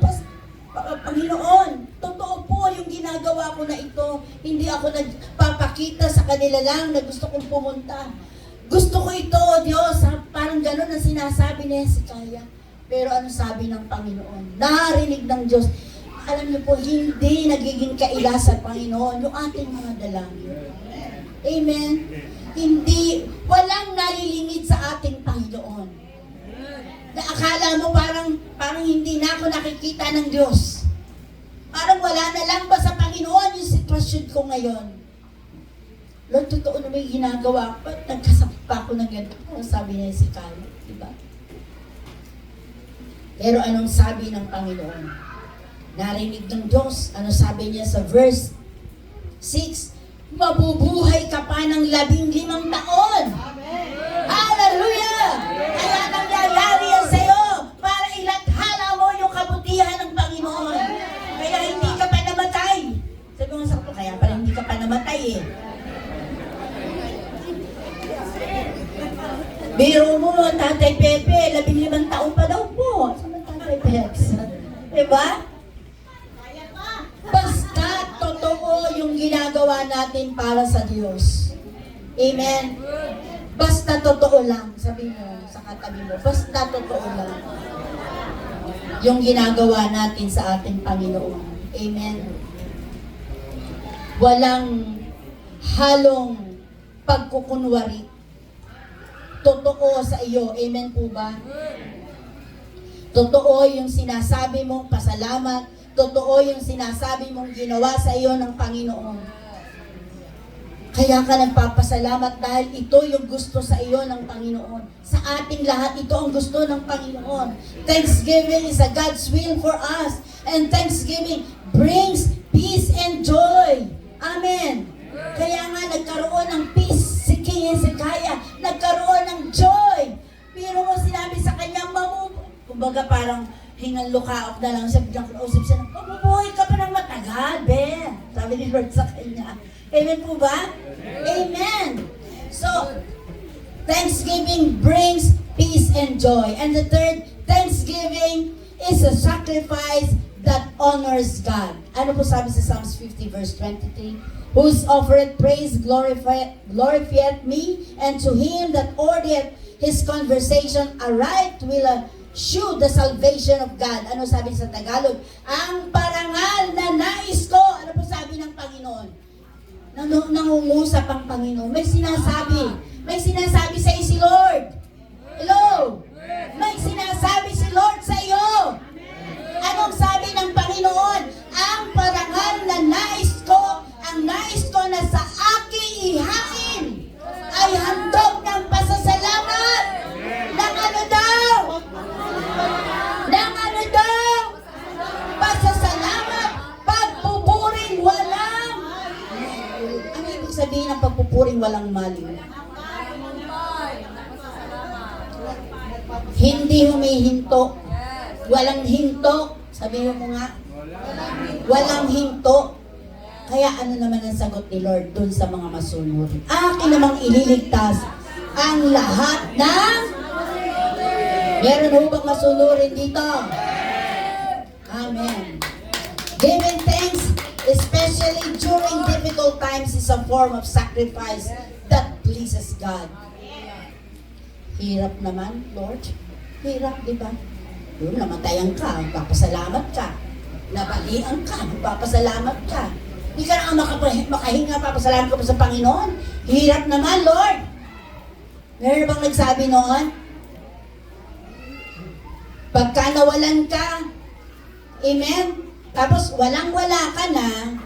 Panginoon. Totoo po yung ginagawa ko na ito. Hindi ako nagpapakita sa kanila lang na gusto kong pumunta. Gusto ko ito, Diyos. Parang gano'n ang sinasabi ni Hezekiah. Pero ano sabi ng Panginoon? Narinig ng Diyos. Alam niyo po, hindi nagiging kaila sa Panginoon yung ating mga dalangin. Amen? Hindi, walang nalilingid sa ating Panginoon. Na akala mo parang hindi na ako nakikita ng Diyos. Parang wala na lang ba sa Panginoon yung sitwasyon ko ngayon? Lord, totoo na may ginagawa ko. Nagkasakit pa ako ng ganito. Sabi niya si Kyle, diba? Pero anong sabi ng Panginoon? Narinig ng Diyos. Ano sabi niya sa verse 6? Mabubuhay ka pa ng 15 taon. Amen. Hallelujah! Kaya nangyayari yan sa'yo para ilathala mo yung kabutihan ng Panginoon. Kaya hindi ka pa namatay. Sabi mo sa ko, kaya pala hindi ka pa namatay eh. Biro mo, Tatay Pepe, 15 taon pa daw po. Saan Tatay Pepe? Diba? Basta totoo yung ginagawa natin para sa Diyos. Amen? Basta totoo lang. Sabi mo sa katabi mo, basta totoo lang yung ginagawa natin sa ating Panginoon. Amen? Walang halong pagkukunwari. Totoo sa iyo. Amen po ba? Totoo yung sinasabi mong pasalamat. Totoo yung sinasabi mong ginawa sa iyo ng Panginoon. Kaya ka nagpapasalamat dahil ito yung gusto sa iyo ng Panginoon. Sa ating lahat, ito ang gusto ng Panginoon. Thanksgiving is a God's will for us. And Thanksgiving brings peace and joy. Amen. Kaya nga nagkaroon ng peace si King Hezekiah. Nagkaroon ng joy. Pero mo sinabi sa kanya, kumbaga parang hingang lukaok na lang siya, biglang kinausap siya, mabubuhay ka pa ng matagal, Ben. Sabi ni Lord sa kanya. Amen po ba? Amen. So, Thanksgiving brings peace and joy. And the third, Thanksgiving is a sacrifice that honors God. Ano po sabi sa Psalms 50 verse 23? Whose offered praise glorifieth me, and to him that ordereth his conversation aright will shew the salvation of God. Ano sabi sa Tagalog? Ang parangal na nais ko. Ano po sabi ng Panginoon? Nangungusap ang Panginoon. May sinasabi. May sinasabi sa iyo si Lord. Hello? May sinasabi si Lord sa iyo. Anong sabi ng Panginoon? Ang parangal na nais ko, ang walang mali. Hindi humihinto. Walang hinto. Sabihin mo nga. Walang hinto. Kaya ano naman ang sagot ni Lord dun sa mga masunurin? Akin namang ililigtas ang lahat ng... Meron ho bang masunurin dito? Amen. Giving thanks, especially during difficult times, is a form of sacrifice that pleases God. Hirap naman, Lord. Hirap, di ba? Yung namatayan ka, magpapasalamat ka. Nabalian ka, magpapasalamat ka. Hindi ka na makahinga, papasalamat ka pa sa Panginoon. Hirap naman, Lord. Meron bang nagsabi noon? Pagka nawalan ka, amen? Tapos walang-wala ka na,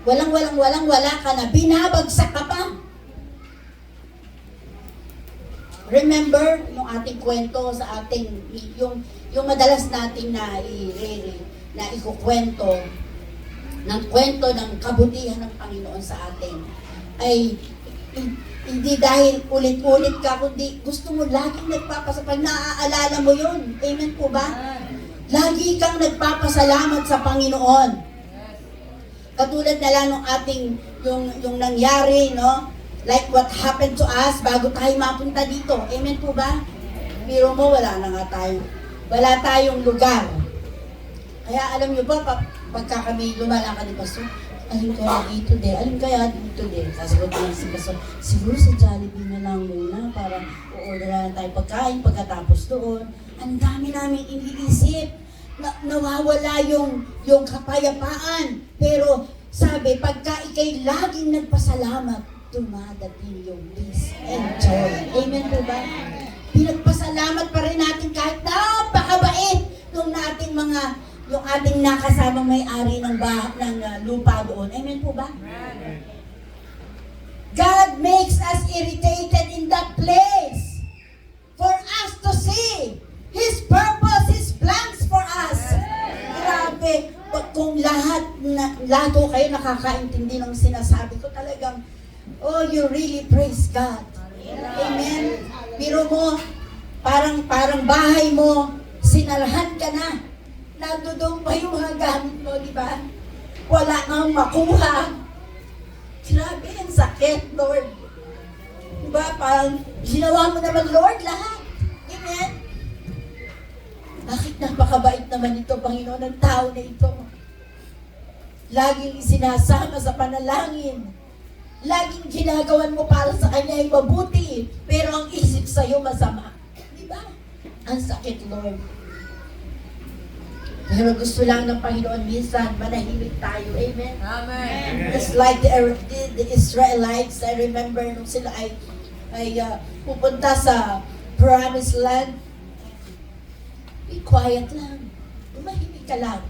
walang-wala ka na, binabagsak ka pa. Remember yung ating kwento sa ating, yung madalas nating na ikukwento, ng kwento ng kabutihan ng Panginoon sa atin, ay hindi dahil ulit-ulit ka, kundi gusto mo laging nagpapasalamat, naaalala mo yun. Amen po ba? Lagi kang nagpapasalamat sa Panginoon. Katulad na lang ng ating, yung nangyari, no? Like what happened to us bago tayo mapunta dito. Amen po ba? Pero mo, wala tayong lugar. Kaya alam nyo ba, pagka kami lumalakad ni Pastor, alin kaya dito din? Alin kaya dito din? Sasagot lang si Pastor, siguro sa Jollibee na lang muna para o-order na tayo pagkain pagkatapos doon. Ang dami namin iniisip. Nawawala yung kapayapaan. Pero sabi, pagka ikay laging nagpasalamat, dumadating yung peace and joy. Amen po ba? Pinagpasalamat pa rin natin kahit napakabait nung nating yung ating nakasamang may-ari ng lupa doon. Amen po ba? God makes us irritated in that place for us to see His purpose, His plans for us. Grabe. Kung lahat ho kayo nakakaintindi ng sinasabi ko, talagang, oh, you really praise God. Amen. Pero mo, parang bahay mo, sinarahan ka na. Nandudong pa yung mga gamit mo, di ba? Wala kang makuha. Grabe, ang sakit, Lord. Di ba? Parang ginawa mo naman, Lord, lahat. Amen. Bakit napakabait naman ito, Panginoon, ng tao na ito? Laging isinasama sa panalangin. Laging ginagawan mo para sa kanya ay mabuti, pero ang isip sa'yo masama. Di ba? Ang sakit, Lord. Pero gusto lang ng Panginoon minsan, manahimik tayo. Amen? Amen. It's like the Israelites, I remember nung sila ay pupunta sa Promised Land, be quiet lang. Tumahimik ka lang.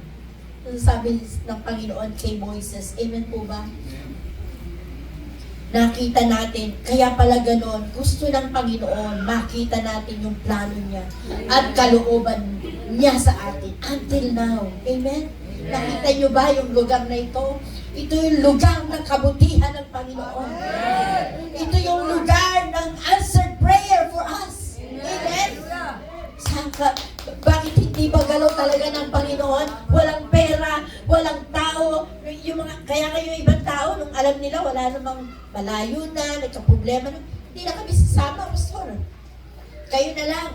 Sabi ng Panginoon kay Moises, amen po ba? Nakita natin, kaya pala ganon, gusto ng Panginoon, makita natin yung plano niya at kalooban niya sa atin until now. Amen? Nakita niyo ba yung lugar na ito? Ito yung lugar ng kabutihan ng Panginoon. Ito yung lugar ng answered prayer for us. Amen? Bakit hindi ba galaw talaga ng Panginoon? Walang pera, walang tao. Kaya ngayon ibang tao, nung alam nila wala namang malayo na, nagka-problema na, hindi na kami sasama, Pastor. Kayo na lang.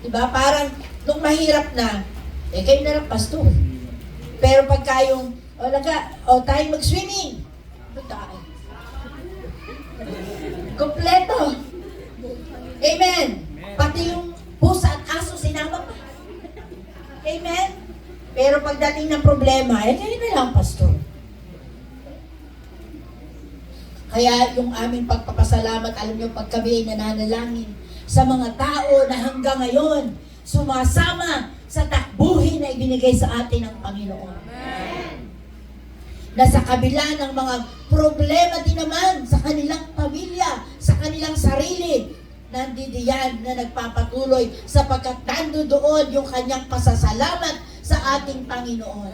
Diba? Parang, nung mahirap na, kayo na lang, Pastor. Pero pagka yung, tayo mag-swimming. Tayo. Kompleto. Amen. Pati yung pusa at aso, sinama pa. Amen. Pero pagdating ng problema, kayo na lang, Pastor. Kaya yung aming pagpapasalamat, alam niyo, pag kami ay nananalangin sa mga tao na hanggang ngayon, sumasama sa takbuhin na ibinigay sa atin ng Panginoon. Amen. Na sa kabila ng mga problema din naman sa kanilang pamilya, sa kanilang sarili, nandidiyan na nagpapatuloy sapagkat nando doon yung kanyang pasasalamat sa ating Panginoon.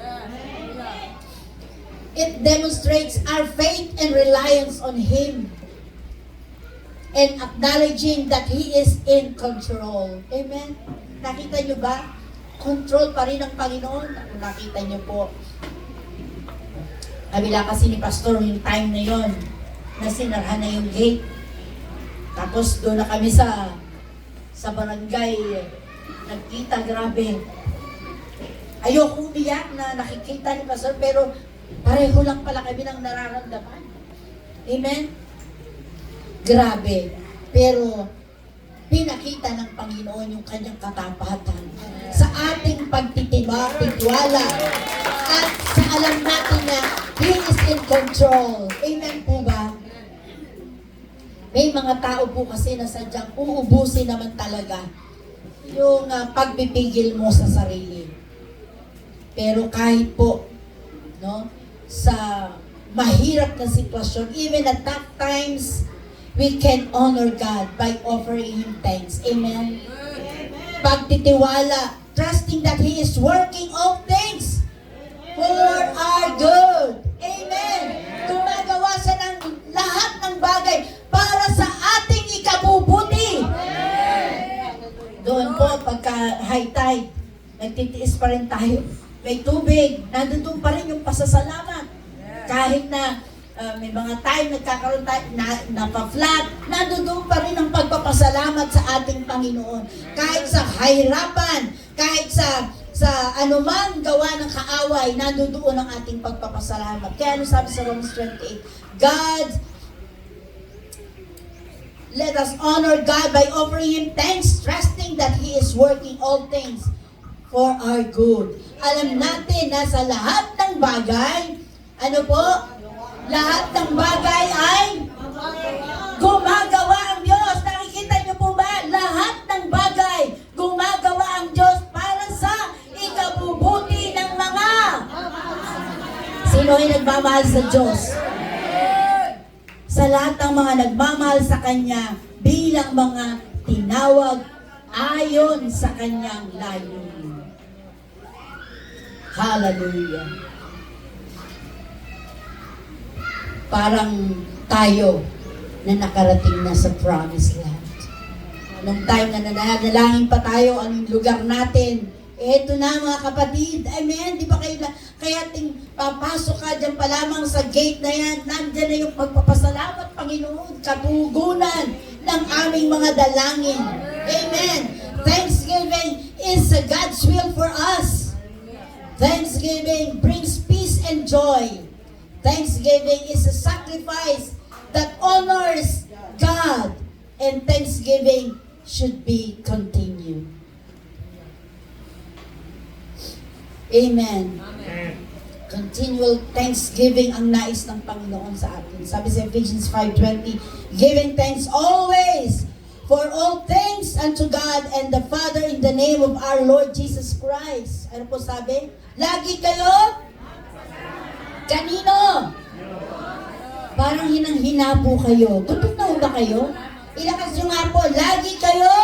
It demonstrates our faith and reliance on Him. and acknowledging that He is in control. Amen? Nakita nyo ba? Control pa rin ng Panginoon. Nakita nyo po. Kabila kasi ni Pastor yung time na yon na sinarhan na yung gate. Tapos doon na kami sa barangay, nagkita, grabe. Ayoko umiyak na nakikita ni Pastor, pero pareho lang pala kami ng nararamdaman. Amen? Grabe. Pero pinakita ng Panginoon yung kanyang katapatan sa ating pagtitiwala at sa alam natin na He is in control. Amen po ba? May mga tao po kasi na sadyang uubusin naman talaga yung pagpipigil mo sa sarili. Pero kahit po, no, sa mahirap na sitwasyon, even at tough times, we can honor God by offering Him thanks. Amen? Pagtitiwala, trusting that He is working all things for our good. Amen? Gumagawa siya ng lahat ng bagay para sa ating ikabubuti. Doon po, pagka high tide, nagtitiis pa rin tayo. May tubig, nandun pa rin yung pasasalamat. Kahit na may mga time nagkakaroon tayo na pa-flat, nandun pa rin ang pagpapasalamat sa ating Panginoon. Kahit sa kahirapan, kahit sa anumang gawa ng kaaway, nandun ang ating pagpapasalamat. Kaya ano sabi sa Romans 28, God, let us honor God by offering Him thanks, trusting that He is working all things for our good. Alam natin na sa lahat ng bagay, ano po? Lahat ng bagay ay gumagawa ang Diyos. Nakikita niyo po ba? Lahat ng bagay gumagawa ang Diyos para sa ikabubuti ng mga. Sino ay nagmamahal sa Diyos? Sa lahat ng mga nagmamahal sa Kanya bilang mga tinawag ayon sa Kanyang layunin. Hallelujah. Parang tayo na nakarating na sa promised land. Nung time na nananalangin pa tayo, anong lugar natin? Eto na mga kapatid, amen, di ba kayo na, kaya papasok ka dyan pa lamang sa gate na yan, nandyan na yung pagpapasalamat, Panginoon, katugunan ng aming mga dalangin. Amen. Thanksgiving is God's will for us. Thanksgiving brings peace and joy. Thanksgiving is a sacrifice that honors God, and thanksgiving should be continued. Amen. Continual thanksgiving ang nais ng Panginoon sa atin. Sabi sa Ephesians 5:20, giving thanks always for all things unto God and the Father in the name of our Lord Jesus Christ. Ano po sabi? Lagi kayo? Kanino? Parang hinang-hina po kayo. Gutom na ba kayo? Ilakas nyo nga po, lagi kayo?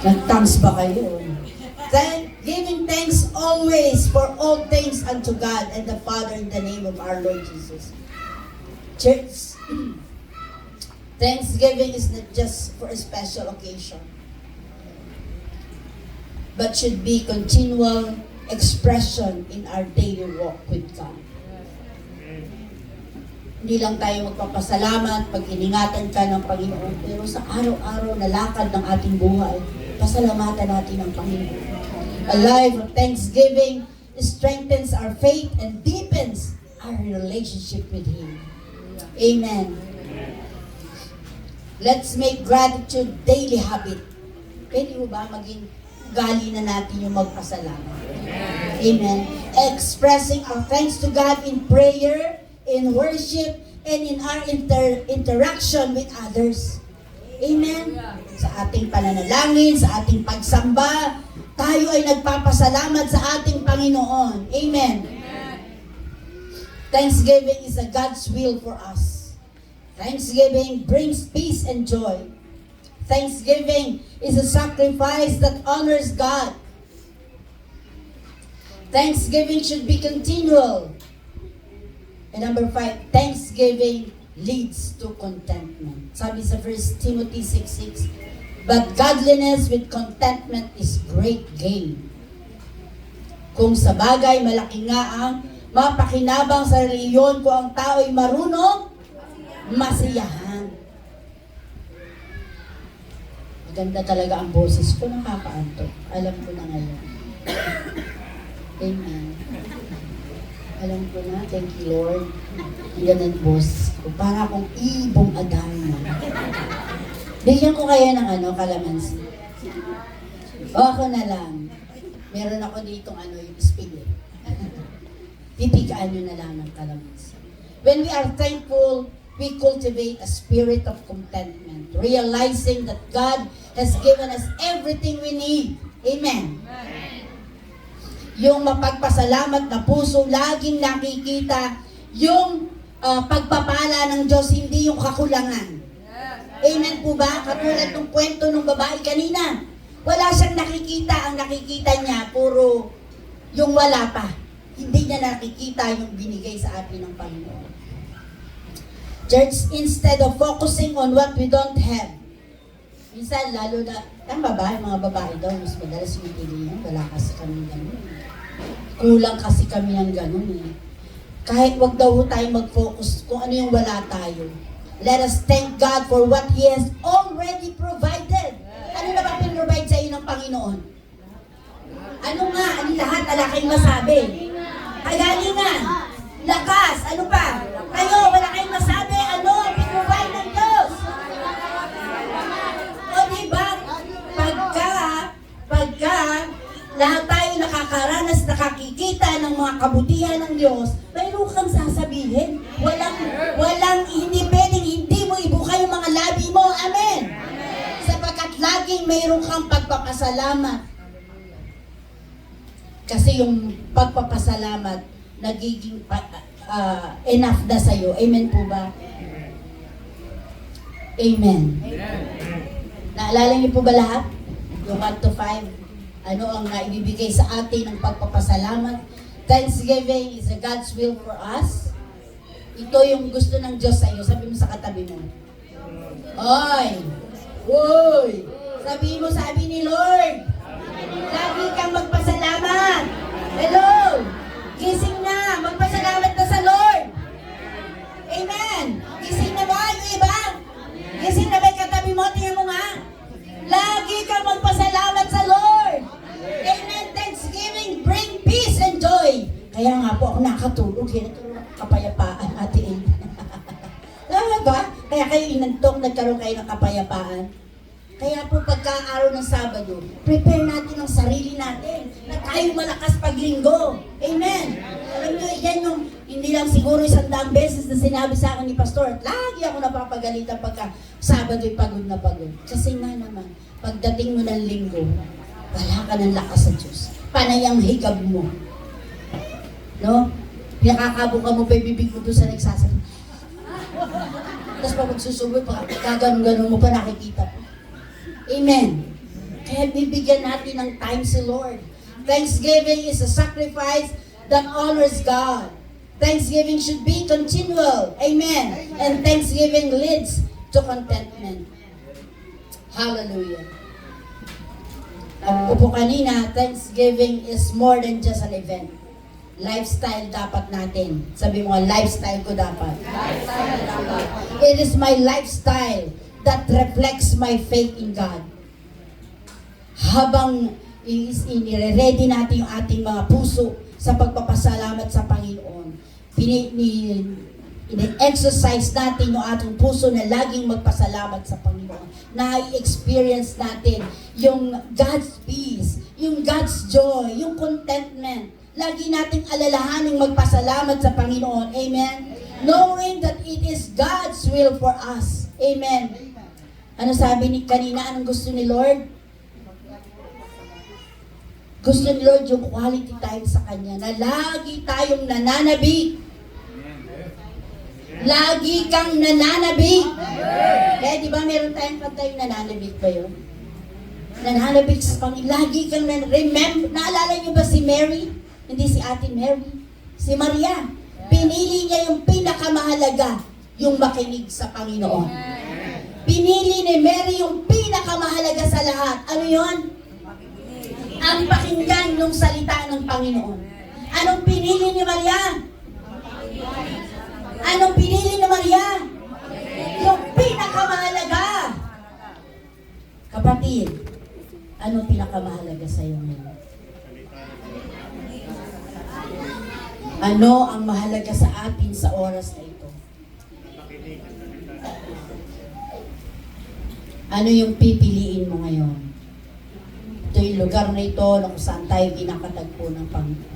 Nag-thanks ba kayo? Giving thanks always for all things unto God and the Father in the name of our Lord Jesus. Church, Thanksgiving is not just for a special occasion, but should be continual expression in our daily walk with God. Hindi lang tayo magpapasalamat pag iningatan ka ng Panginoon, pero sa araw-araw na lakad ng ating buhay, pasalamatan natin ang Panginoon. A life of thanksgiving strengthens our faith and deepens our relationship with Him. Amen. Let's make gratitude daily habit. Pwede mo ba maging gali na natin yung magpasalamat? Amen. Expressing our thanks to God in prayer, in worship, and in our interaction with others. Amen. Sa ating pananalangin, sa ating pagsamba, tayo ay nagpapasalamat sa ating Panginoon. Amen. Thanksgiving is a God's will for us. Thanksgiving brings peace and joy. Thanksgiving is a sacrifice that honors God. Thanksgiving should be continual. And number 5, thanksgiving leads to contentment. Sabi sa 1 Timothy 6:6, but godliness with contentment is great gain. Kung sa bagay, malaki nga ang mapakinabang sa reliyon kung ang tao'y marunong masiyahan. Maganda talaga ang boses ko, nakakaantok. Alam ko na ngayon. Amen. Alam ko na, thank you Lord. Yan ang boses ko. Para akong ibong Adama. Bigyan ko kayo ng kalamansi. O ako na lang. Meron ako ditong yung spinner. Pipigaan nyo na lang ng kalamansi. When we are thankful, we cultivate a spirit of contentment, realizing that God has given us everything we need. Amen. Yung mapagpasalamat na puso, laging nakikita yung pagpapala ng Diyos, hindi yung kakulangan. Amen po ba? Katulad ng kwento ng babae kanina. Wala siyang nakikita. Ang nakikita niya, puro yung wala pa. Hindi niya nakikita yung binigay sa atin ng Panginoon. Church, instead of focusing on what we don't have, minsan lalo na, tama ba, mga babae daw, mas madalas yung tingin, wala kasi kami ganun. Kulang kasi kami ng ganun eh. Kahit wag daw tayo mag-focus kung ano yung wala tayo. Let us thank God for what He has already provided. Ano na ba pinrovide sa iyo ng Panginoon? Ano nga? Ano lahat? Wala kayong masabi. Kagalingan, lakas, ano pa? Kayo, wala kayong masabi. Ano ang pinrovide ng Diyos? O diba? Pagka lahat tayo nakakaranas, nakakikita ng mga kabutihan ng Diyos, mayroon kang sasabihin. Hindi pwedeng hindi mo ibuka yung mga labi mo. Amen. Sapagkat laging mayroon kang pagpapasalamat. Kasi yung pagpapasalamat, nagiging enough na sa'yo. Amen po ba? Amen. Naalala niyo po ba lahat? Yung 1 to 5. Ano ang naibibigay sa atin ng pagpapasalamat? Thanksgiving is God's will for us. Ito yung gusto ng Diyos sa iyo. Sabi mo sa katabi mo. Oy! Uy! Sabi ni Lord, lagi kang magpasalamat. Hello! Gising na! Magpasalamat na sa Lord! Amen! Gising na ba yung iba? Gising na ba yung katabi mo? Tingnan mo nga. Lagi kang magpasalamat sa Lord. Amen. Thanksgiving bring peace and joy. Kaya nga po ako nakatulog. Kapayapaan natin. Tama ba? Kaya kayo inantok, nagkaroon kayo ng kapayapaan. Kaya po pagka-araw ng Sabado, prepare natin ang sarili natin na tayo malakas paglinggo. Amen. Alam nyo, yan yung hindi lang siguro 100 beses na sinabi sa akin ni Pastor. At lagi ako napapagalitan pagka Sabado'y pagod na pagod. Kasi nga naman, pagdating mo ng linggo, wala ka ng lakas sa Diyos. Panay ang higab mo. No? Pinakakabuka mo pa yung bibig mo doon sa nagsasalita. Tapos pag magsusubod, kaganon-ganon mo pa nakikita mo. Amen. Kaya bibigyan natin ng time si Lord. Thanksgiving is a sacrifice that honors God. Thanksgiving should be continual. Amen. And thanksgiving leads to contentment. Hallelujah. Sabi ko po kanina, Thanksgiving is more than just an event. Lifestyle dapat natin. Sabi mo, lifestyle ko dapat. It is my lifestyle that reflects my faith in God. Habang inire-ready natin yung ating mga puso sa pagpapasalamat sa Panginoon, in-exercise natin yung ating puso na laging magpasalamat sa Panginoon. Na-experience natin yung God's peace, yung God's joy, yung contentment. Lagi nating alalahaning magpasalamat sa Panginoon. Amen? Knowing that it is God's will for us. Amen. Ano sabi ni kanina? Anong gusto ni Lord? Gusto ni Lord yung quality time sa Kanya na lagi tayong nananabik. Lagi kang nananabik. Kaya di ba meron tayong kanta yung nananabik ba yun? Nananabik sa Panginoon. Lagi kang remember. Naalala niyo ba si Mary? Hindi si Ate Mary. Si Maria. Pinili niya yung pinakamahalaga, yung makinig sa Panginoon. Pinili ni Mary yung pinakamahalaga sa lahat. Ano yon? Ang pakinggan ng salita ng Panginoon. Anong pinili ni Maria? Anong pinili ni Maria? Yung pinakamahalaga. Kapatid, anong pinakamahalaga sa iyo ngayon? Ano ang mahalaga sa atin sa oras na ito? Ano yung pipiliin mo ngayon? Ito yung lugar na ito na kung saan tayo kinakatagpo ng Panginoon.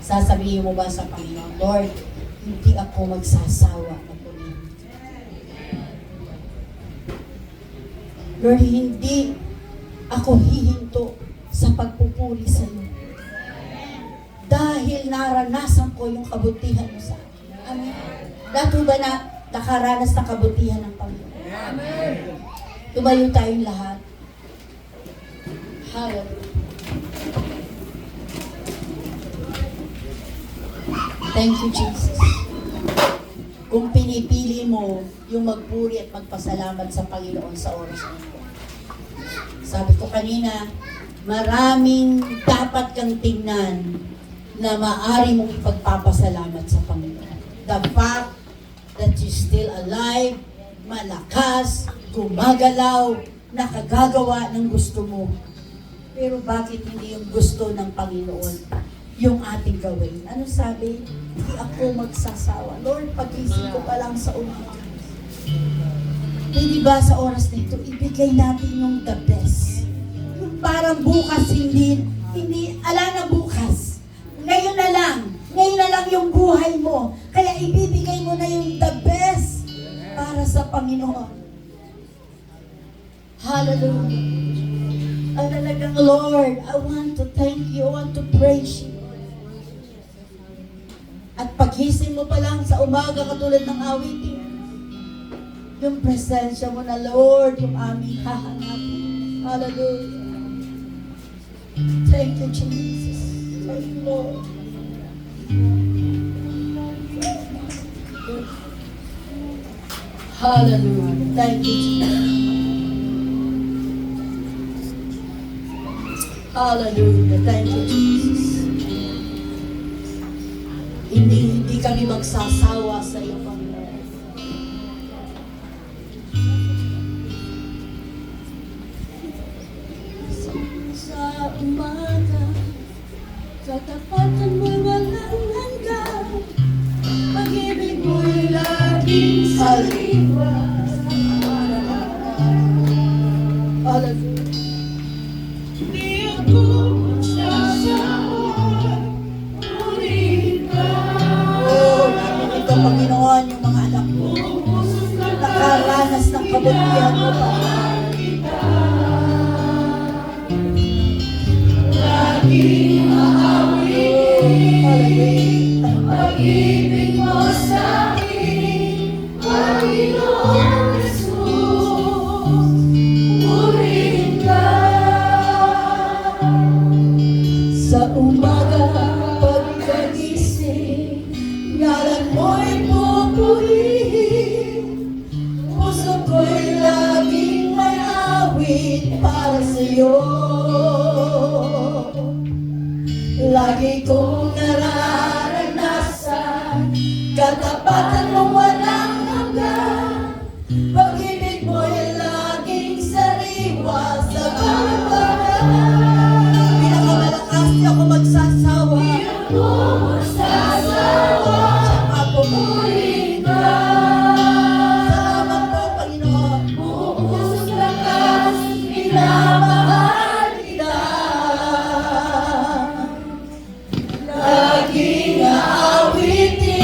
Sasabihin mo ba sa Panginoon, Lord, hindi ako magsasawa na pumili. Lord, hindi ako hihinto sa pagpupuri sa iyo. Dahil naranasan ko yung kabutihan mo sa akin. Amen. Dato ba na nakaranas ng kabutihan ng Panginoon? Amen. Tumayo tayong lahat. Hallelujah. Thank you, Jesus. Kung pinipili mo yung magpuri at magpasalamat sa Panginoon sa oras na ito. Sabi ko kanina, maraming dapat kang tingnan na maaari mong ipagpapasalamat sa Panginoon. The fact that you're still alive, malakas, gumagalaw, nakagagawa ng gusto mo. Pero bakit hindi yung gusto ng Panginoon yung ating gawin? Ano sabi? Hindi ako magsasawa. Lord, pagising ko pa lang sa umaga. Pwede ba sa oras na ito, ibigay natin yung the best. Yung parang bukas, hindi, ala na bukas. Ngayon na lang yung buhay mo. Kaya ibibigay mo na yung the best para sa Panginoon. Hallelujah. Ang talagang Lord, I want to thank you, I want to praise you. At paghising mo pa lang sa umaga katulad ng awitin, yung presensya mo na Lord, yung aming hahanapin. Hallelujah. Thank you, Jesus. Thank you, Lord. Hallelujah. Thank you, Jesus. Hallelujah. Thank you, Jesus. Hindi kami magsasawa sa iyo, Panginoon. Sa umaga, katapatan mo'y walang hanggan, pag-ibig mo'y laging sa liwas. Hallelujah. Di ako magsasawa, purihin ka. Oh, narito, Panginoon, yung mga anak mo, nakaranas ng kabutihan mo, laging aawin ang pag-ibig mo sa akin, Panginoong Jesus, purihin ka. Sa umaga pagkagising, ngalan mo'y pupurihin, puso ko'y laging may awit para sa'yo. Lagi kong nararanasan, katapatan mong walang hanggan, pag-ibig mo'y laging sariwa sa bawat paraan. Pinakamalakas di ako magsasawa, di ako magsasawa, ako purihin ka. Salamat po, Panginoon. Buong lakas, minamahal kita. Laging aawitin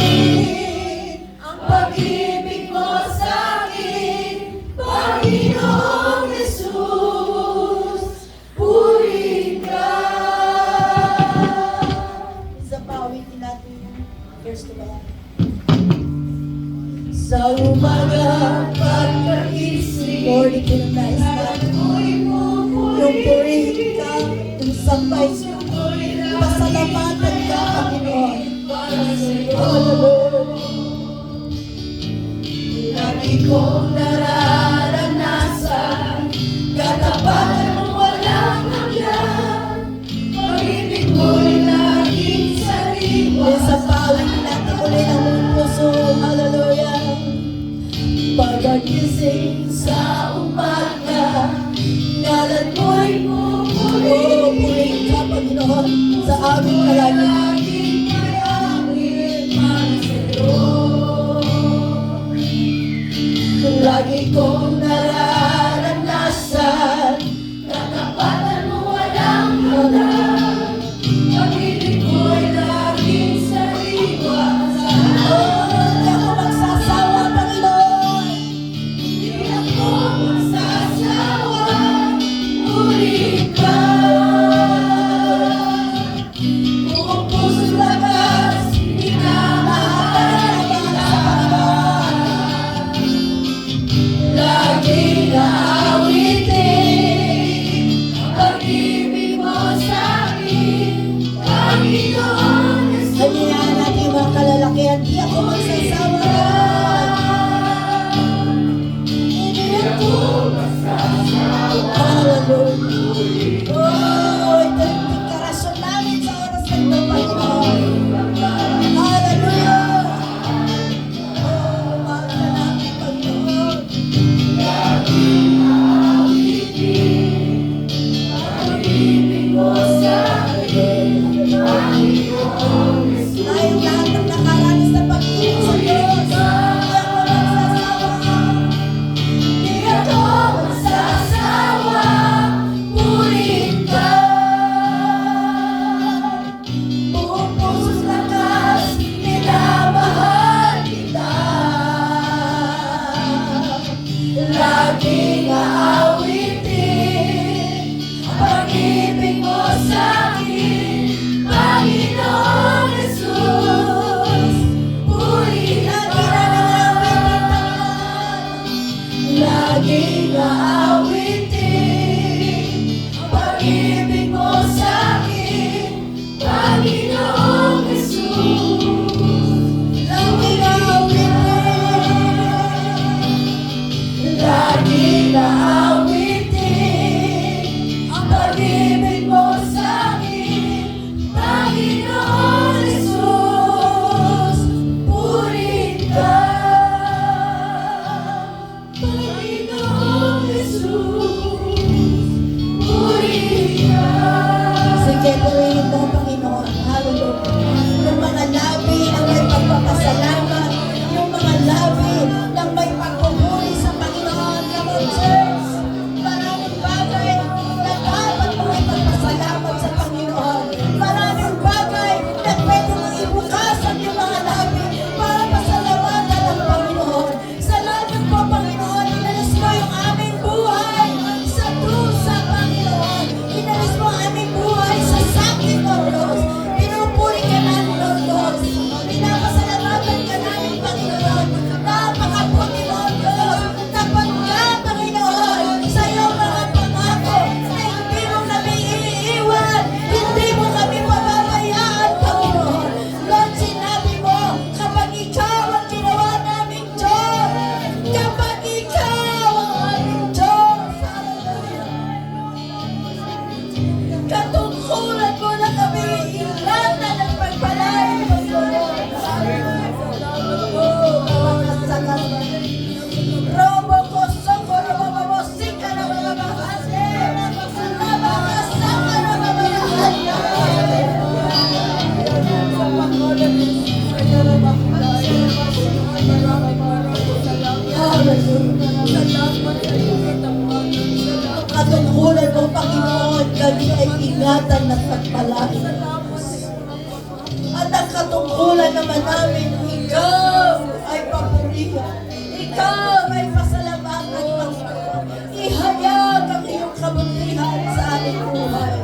ang pag-ibig mo sa akin, Panginoong Jesus, purihin ka. Isa pa, awitin natin yung verse to ba? Sa umaga pagkagising, Lord, ikinunais natin yung purihin ka, yung sampay, pasalamatan ka. Hallelujah. Lagi kong nararanasan katapatan mo walang hanggan. Pag-ibig mo'y laging sariwa. Sa pawit natin ulit ang buong puso. Hallelujah. Pag-agising sa umaga, ngalan mo'y Purihin ka, Panginoon, sa aming kalagayan. laging mayamin para sa'yo. Lagi kong nararanasan katapatan mo walang hanggan. Pag-ibig mo'y laging sariwa. Hindi ako magsasawa, Panginoon. Hindi ako magsasawa, muli ka. Buong puso't lakas, minamahal kita. Laging aawitin pag-ibig mo sa'kin, Panginoon Yesus. Hayaan natin yung mga kalalakihan. Di ako magsasawa. Hindi ako magsasawa. Hallelujah. Oh, ito yung deklarasyon namin sa oras na ito, Panginoon. Hallelujah. Oh, mahal ka namin, Panginoon. Pag-ibig mo sa'kin, Panginoon Yesus. Tayong lahat ng nakaranas sa pag-ibig sa Diyos. Di ako magsasawa. Di ako magsasawa, muli ka. Buong puso't lakas, minamahal kita. Laging aawitin pag-ibig mo sa'kin, Panginoon Jesus. Muli ka. Laging aawitin pag-ibig mo sa'kin, Panginoon Jesus. Laging aawitin, laging aawitin ang pag-ibig mo sa'kin, Panginoon Jesus. Purihin ka, Panginoon Jesus. Purihin ka. Sige, purihin mo, Panginoon. Hallelujah. Yung mga labi ang may pagpapasalamat, yung mga labi ng may pagpupuri sa Panginoon. Come on, church. Maraming bagay na dapat mo ipagpasalamat sa Panginoon. Maraming bagay na pwede mo ibukasan yung mga labi para pasalamatan ang Panginoon. Salamat po, Panginoon. Inalis mo yung aming buhay sa dusa, Panginoon. Inalis mo ang aming buhay sa sakit, O Diyos. Pinupuri ka namin, O Diyos. Pinapasalamatan ka namin, Panginoon. Napakabuti mo, O Diyos. Tapat ka, Panginoon, sa iyong mga pangako na hindi mo kami iiwan. Hindi mo kami pababayaan, Panginoon. Lord, sinabi mo, kapag ikaw ang ginawa naming Diyos, kapag ikaw ang aming Diyos, hallelujah. Katungkulan mo na kami ingatan at pagpalain mo, Lord. Robo ko soko na mamamosika na mamamahali. Nabakasaka na mamamahali. Ang katungkulan mo, Panginoon, kami ay ingatan at pagpalain. At ang katungkulan naman namin, ikaw ay papurihan. Ikaw ay pasalamatan, Panginoon. Ihayag ang iyong kabutihan sa aming buhay.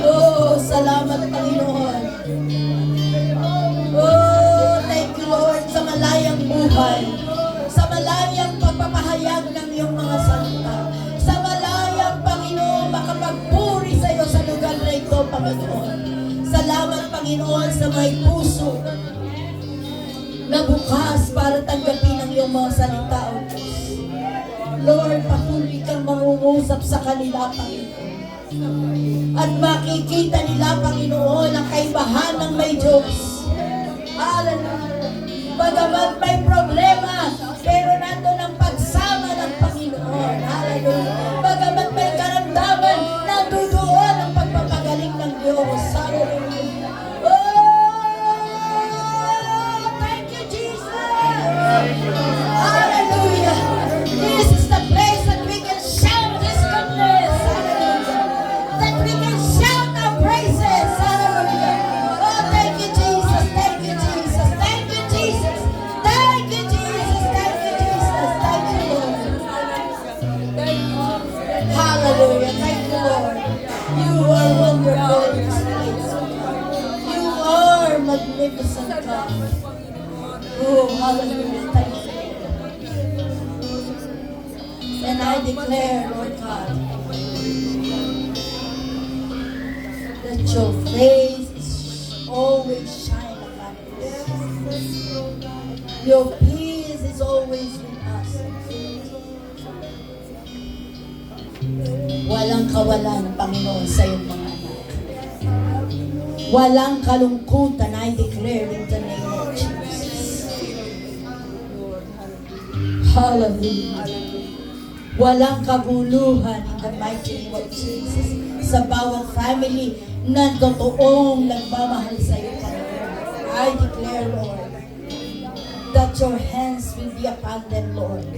Oh, salamat, Panginoon. Oh, thank you, Lord, sa malayang buhay. Sa malayang pagpapahayag ng iyong mga salita. Sa malayang, Panginoon, makapagpuri sa iyo sa lugar na ito, Panginoon. Salamat, Panginoon. Panginoon, sa may puso na bukas para tanggapin ang iyong mga salita, O Diyos. Lord, patuloy kang mangungusap sa kanila, Panginoon. At makikita nila, Panginoon, ang kaibahan ng may Diyos. Hallelujah. Bagamat may problema, pero nandun ang pagsama ng Panginoon. Hallelujah. Bagamat may karamdaman, nandun doon ang pagpapagaling ng Diyos. Hallelujah. Oh, thank you, Jesus. Hallelujah. This is the place that we can shout His goodness. Hallelujah. That we can shout our praises. Hallelujah. Oh, thank you, Jesus. Thank you, Jesus. Thank you, Jesus. Thank you, Jesus. Thank you, Jesus. Thank you, Lord. Hallelujah. Thank you, Lord. You are wonderful in this place. You are magnificent, God. Oh, hallelujah. Thank you. And I declare, Lord God, that your face always shine upon us. Your peace is always with us. Walang kawalan, Panginoon, sa iyong mga anak. Walang kalungkutan, I declare in the name of Jesus. Hallelujah. Walang kaguluhan in the mighty name of Jesus sa bawat family na totoong nagmamahal sa iyo, Panginoon. I declare, Lord, that your hands will be upon them, Lord.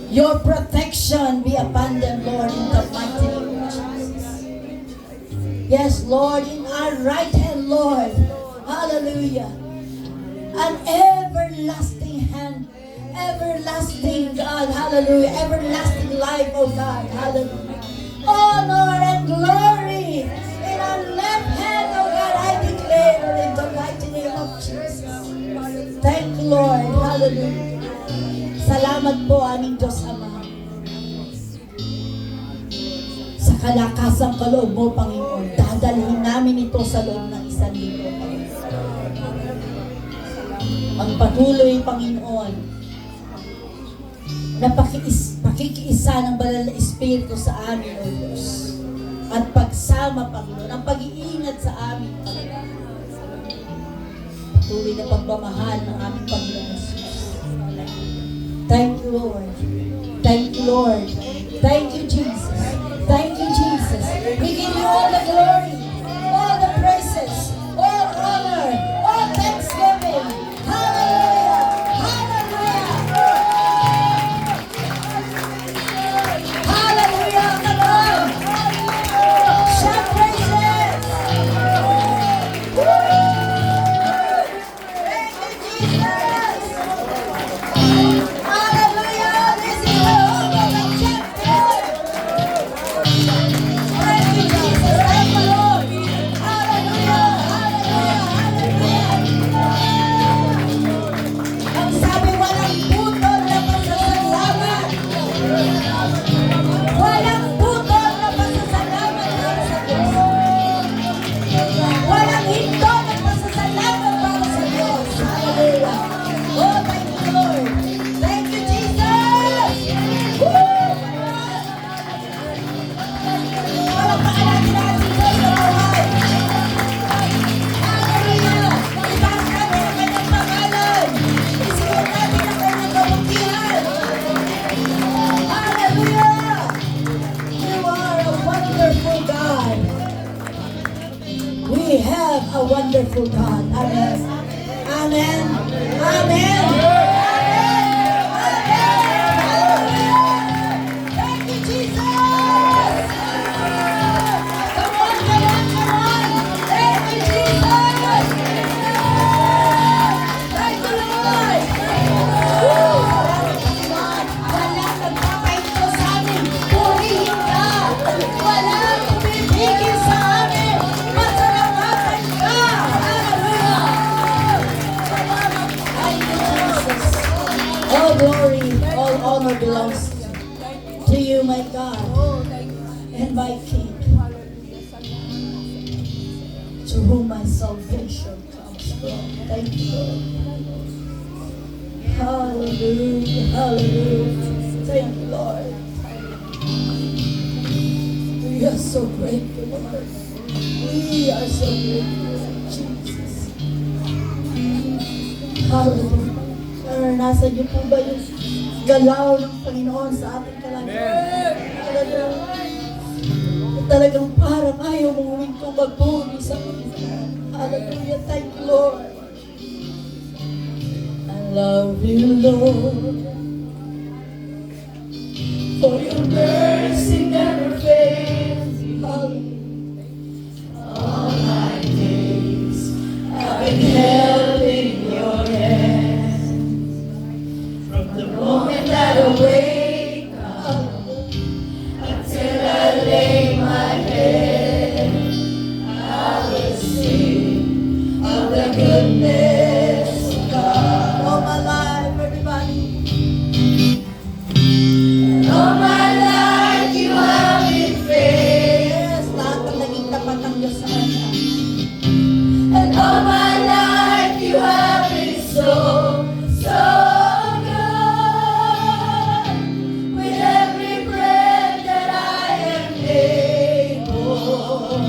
Your protection be upon them, Lord, in the mighty name of Jesus. Yes, Lord, in our right hand, Lord. Hallelujah. An everlasting hand. Everlasting God, hallelujah, everlasting life, oh God, hallelujah. Honor and glory in our left hand, oh God, I declare in the mighty name of Jesus. Thank you, Lord, hallelujah. Salamat po, aming Diyos Ama. Sa kalakasang kaloob mo, Panginoon, dadalhin namin ito sa loob ng 1 linggo, Panginoon. Ang patuloy, Panginoon, na pakikiisa ng banal na Espiritu sa amin, O Diyos. At pagsama, Panginoon, ang pag-iingat sa amin, Panginoon. Patuloy na pagmamahal ng aming Panginoon Jesus. Thank you, Lord. Thank you, Lord. Thank you, Jesus. Thank you, Jesus. We give you all the glory, all the praises, all honor, all thanksgiving. Hallelujah! Hallelujah! Hallelujah! Come on! Shout praises! Thank you, Jesus! Hallelujah! This is the hope of the champion! Thank you, Jesus! Thank you, Lord! Hallelujah! Hallelujah! Hallelujah! Ang sabi, walang putol na pasasalamat. Walang putol na pasasalamat para sa Diyos. Walang hinto ng pasasalamat para sa Diyos. Hallelujah. Oh, thank you, Lord. Thank you, Jesus. Woo! Walang paalala natin sa buhay. Hallelujah. Itaas natin ang kanyang pangalan. Isiyan natin ang kanyang kabutihan. Hallelujah. You are a wonderful God. We have a wonderful God. Amen. Amen. Amen. Thank you, Jesus. Come on, come on, come on. Thank you, Jesus. Thank you, Lord. Woo! Walang nagpapahinto sa amin. Purihin ka. Walang pipigil sa amin. Masalamatan ka. Hallelujah. Thank you, Jesus. All glory, all honor belongs to you, my God, and my King. To whom my salvation comes from. Thank you, Lord. Hallelujah, hallelujah. Thank you, Lord. We are so grateful, Lord. We are so grateful, Jesus. Hallelujah. Naranasan niyo po ba yung galaw ng Panginoon sa ating kalagayan? Talagang parang ayaw mong huminto magbuni sa Panginoon. Hallelujah. Thank you, Lord. I love you, Lord. For your mercy never fails. All my days I've been held in your hand. From the moment that I wake up until I lay my head, I will sing of the goodness of God. All my life, everybody. All my life you have been faithful. Lahat ng naging tapat ng Diyos sa kanya. And all my life you have been so, so good. With every breath that I am able,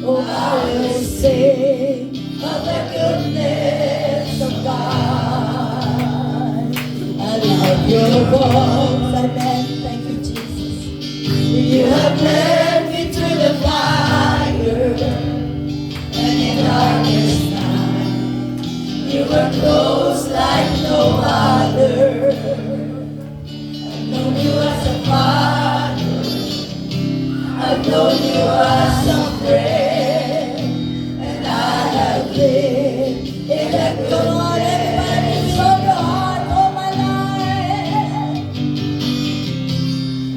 oh, I will sing of the goodness of God. I love your voice, amen. Thank you, Jesus. You have led me through the fire, and in darkest night, you were close like no other. I've known you as a father, I've known you as a friend, and I have lived in the good. Everybody, show your heart all my life.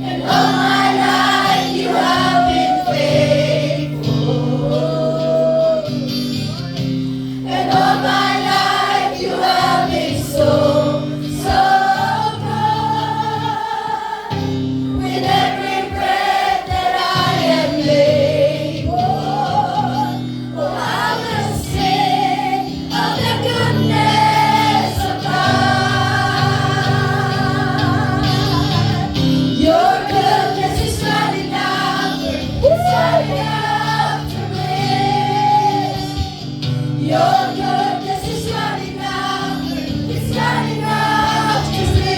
And all my life you have been faithful. And all my life you have been so, so good. With every breath that I am able, oh, I will sing of the goodness of God. Your goodness is running after, it's running after me. Your goodness is running after, it's running after me.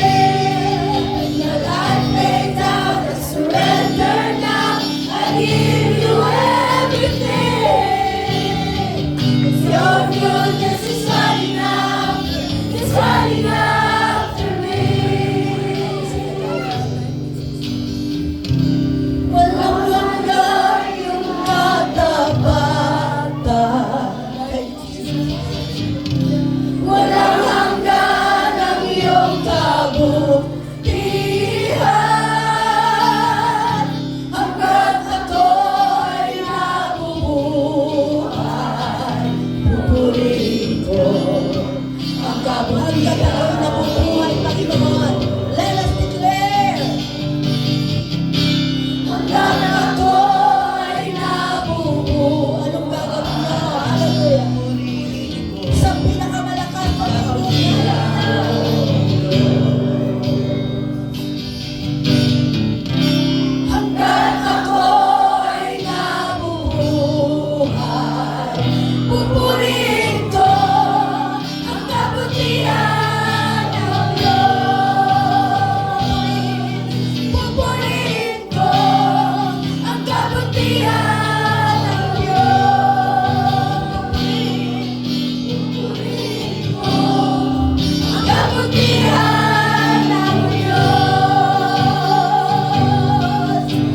Your life laid down, I surrender now. I give you everything. 'Cause your goodness is running after, it's running after me. Walang hanggan yung katapatan. Walang hanggan ang iyong kabutihan. Hanggat ako'y nabubuhay, pupurihin ko ang kabutihan. Hanggat ako'y nabubuhay, Panginoon. Let us declare. Hanggang ako ay nabubuo. Anong gagawin mo? Hallelujah. Sa pinakamalakas hanggang ako ay nabubuhay, pupurihin ko ang kabutihan ng Diyos. Pupurihin ko ang kabutihan ng Diyos. Pupurihin ko ang kabutihan ng Diyos.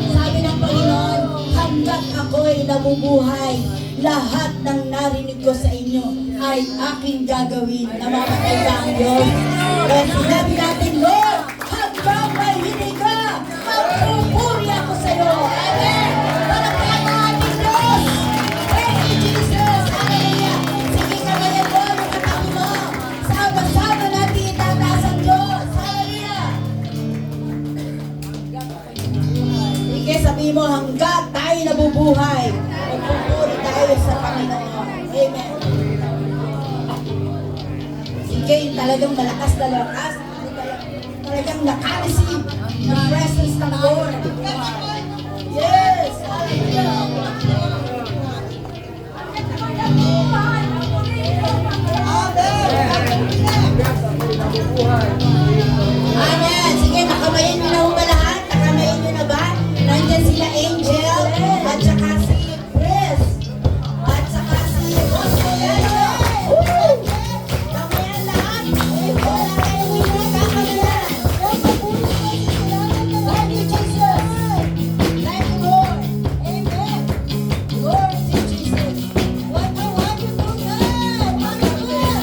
Sabi ng Panginoon, hanggat ako'y nabubuhay, lahat ng narinig ko sa inyo ay aking gagawin. Namamatay ba ang Diyos? Kaya sinabi natin, Lord, hanggang may hinig ka, magpupuri ako sa iyo. Amen. Palakpakan ang ating Diyos. Thank you, Jesus. Hallelujah. Sige ka ngayon, Lord, ang katabi mo. Sama-sama natin itataas ang Diyos. Hallelujah. Sige, sabihin mo, hanggat tayo nabubuhay, magpupuri tayo sa Panginoon. again, talagang malakas na lakas. Talagang naka-receive ng presence ng Lord. Yes! Amen! Sige, nakamayin nyo na ba lahat? Nakamayin nyo na ba? Nandiyan sila Angel, at saka si Chris, at saka si Consuelo. Woo! Kamayan lahat. Wala kayo hinagkakamayan. Thank you, Jesus. Thank you, Lord. Amen. Glory to Jesus. What a wonderful God. Wonderful.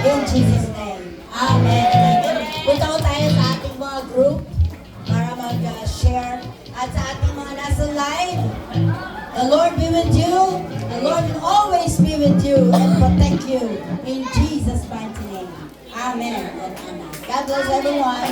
In Jesus' name. Amen. Punta ko tayo sa ating mga group para mag-share. At sa ating mga nasa live, the Lord be with you. The Lord will always be with you and protect you. In Jesus' mighty name. Amen and amen. God bless everyone.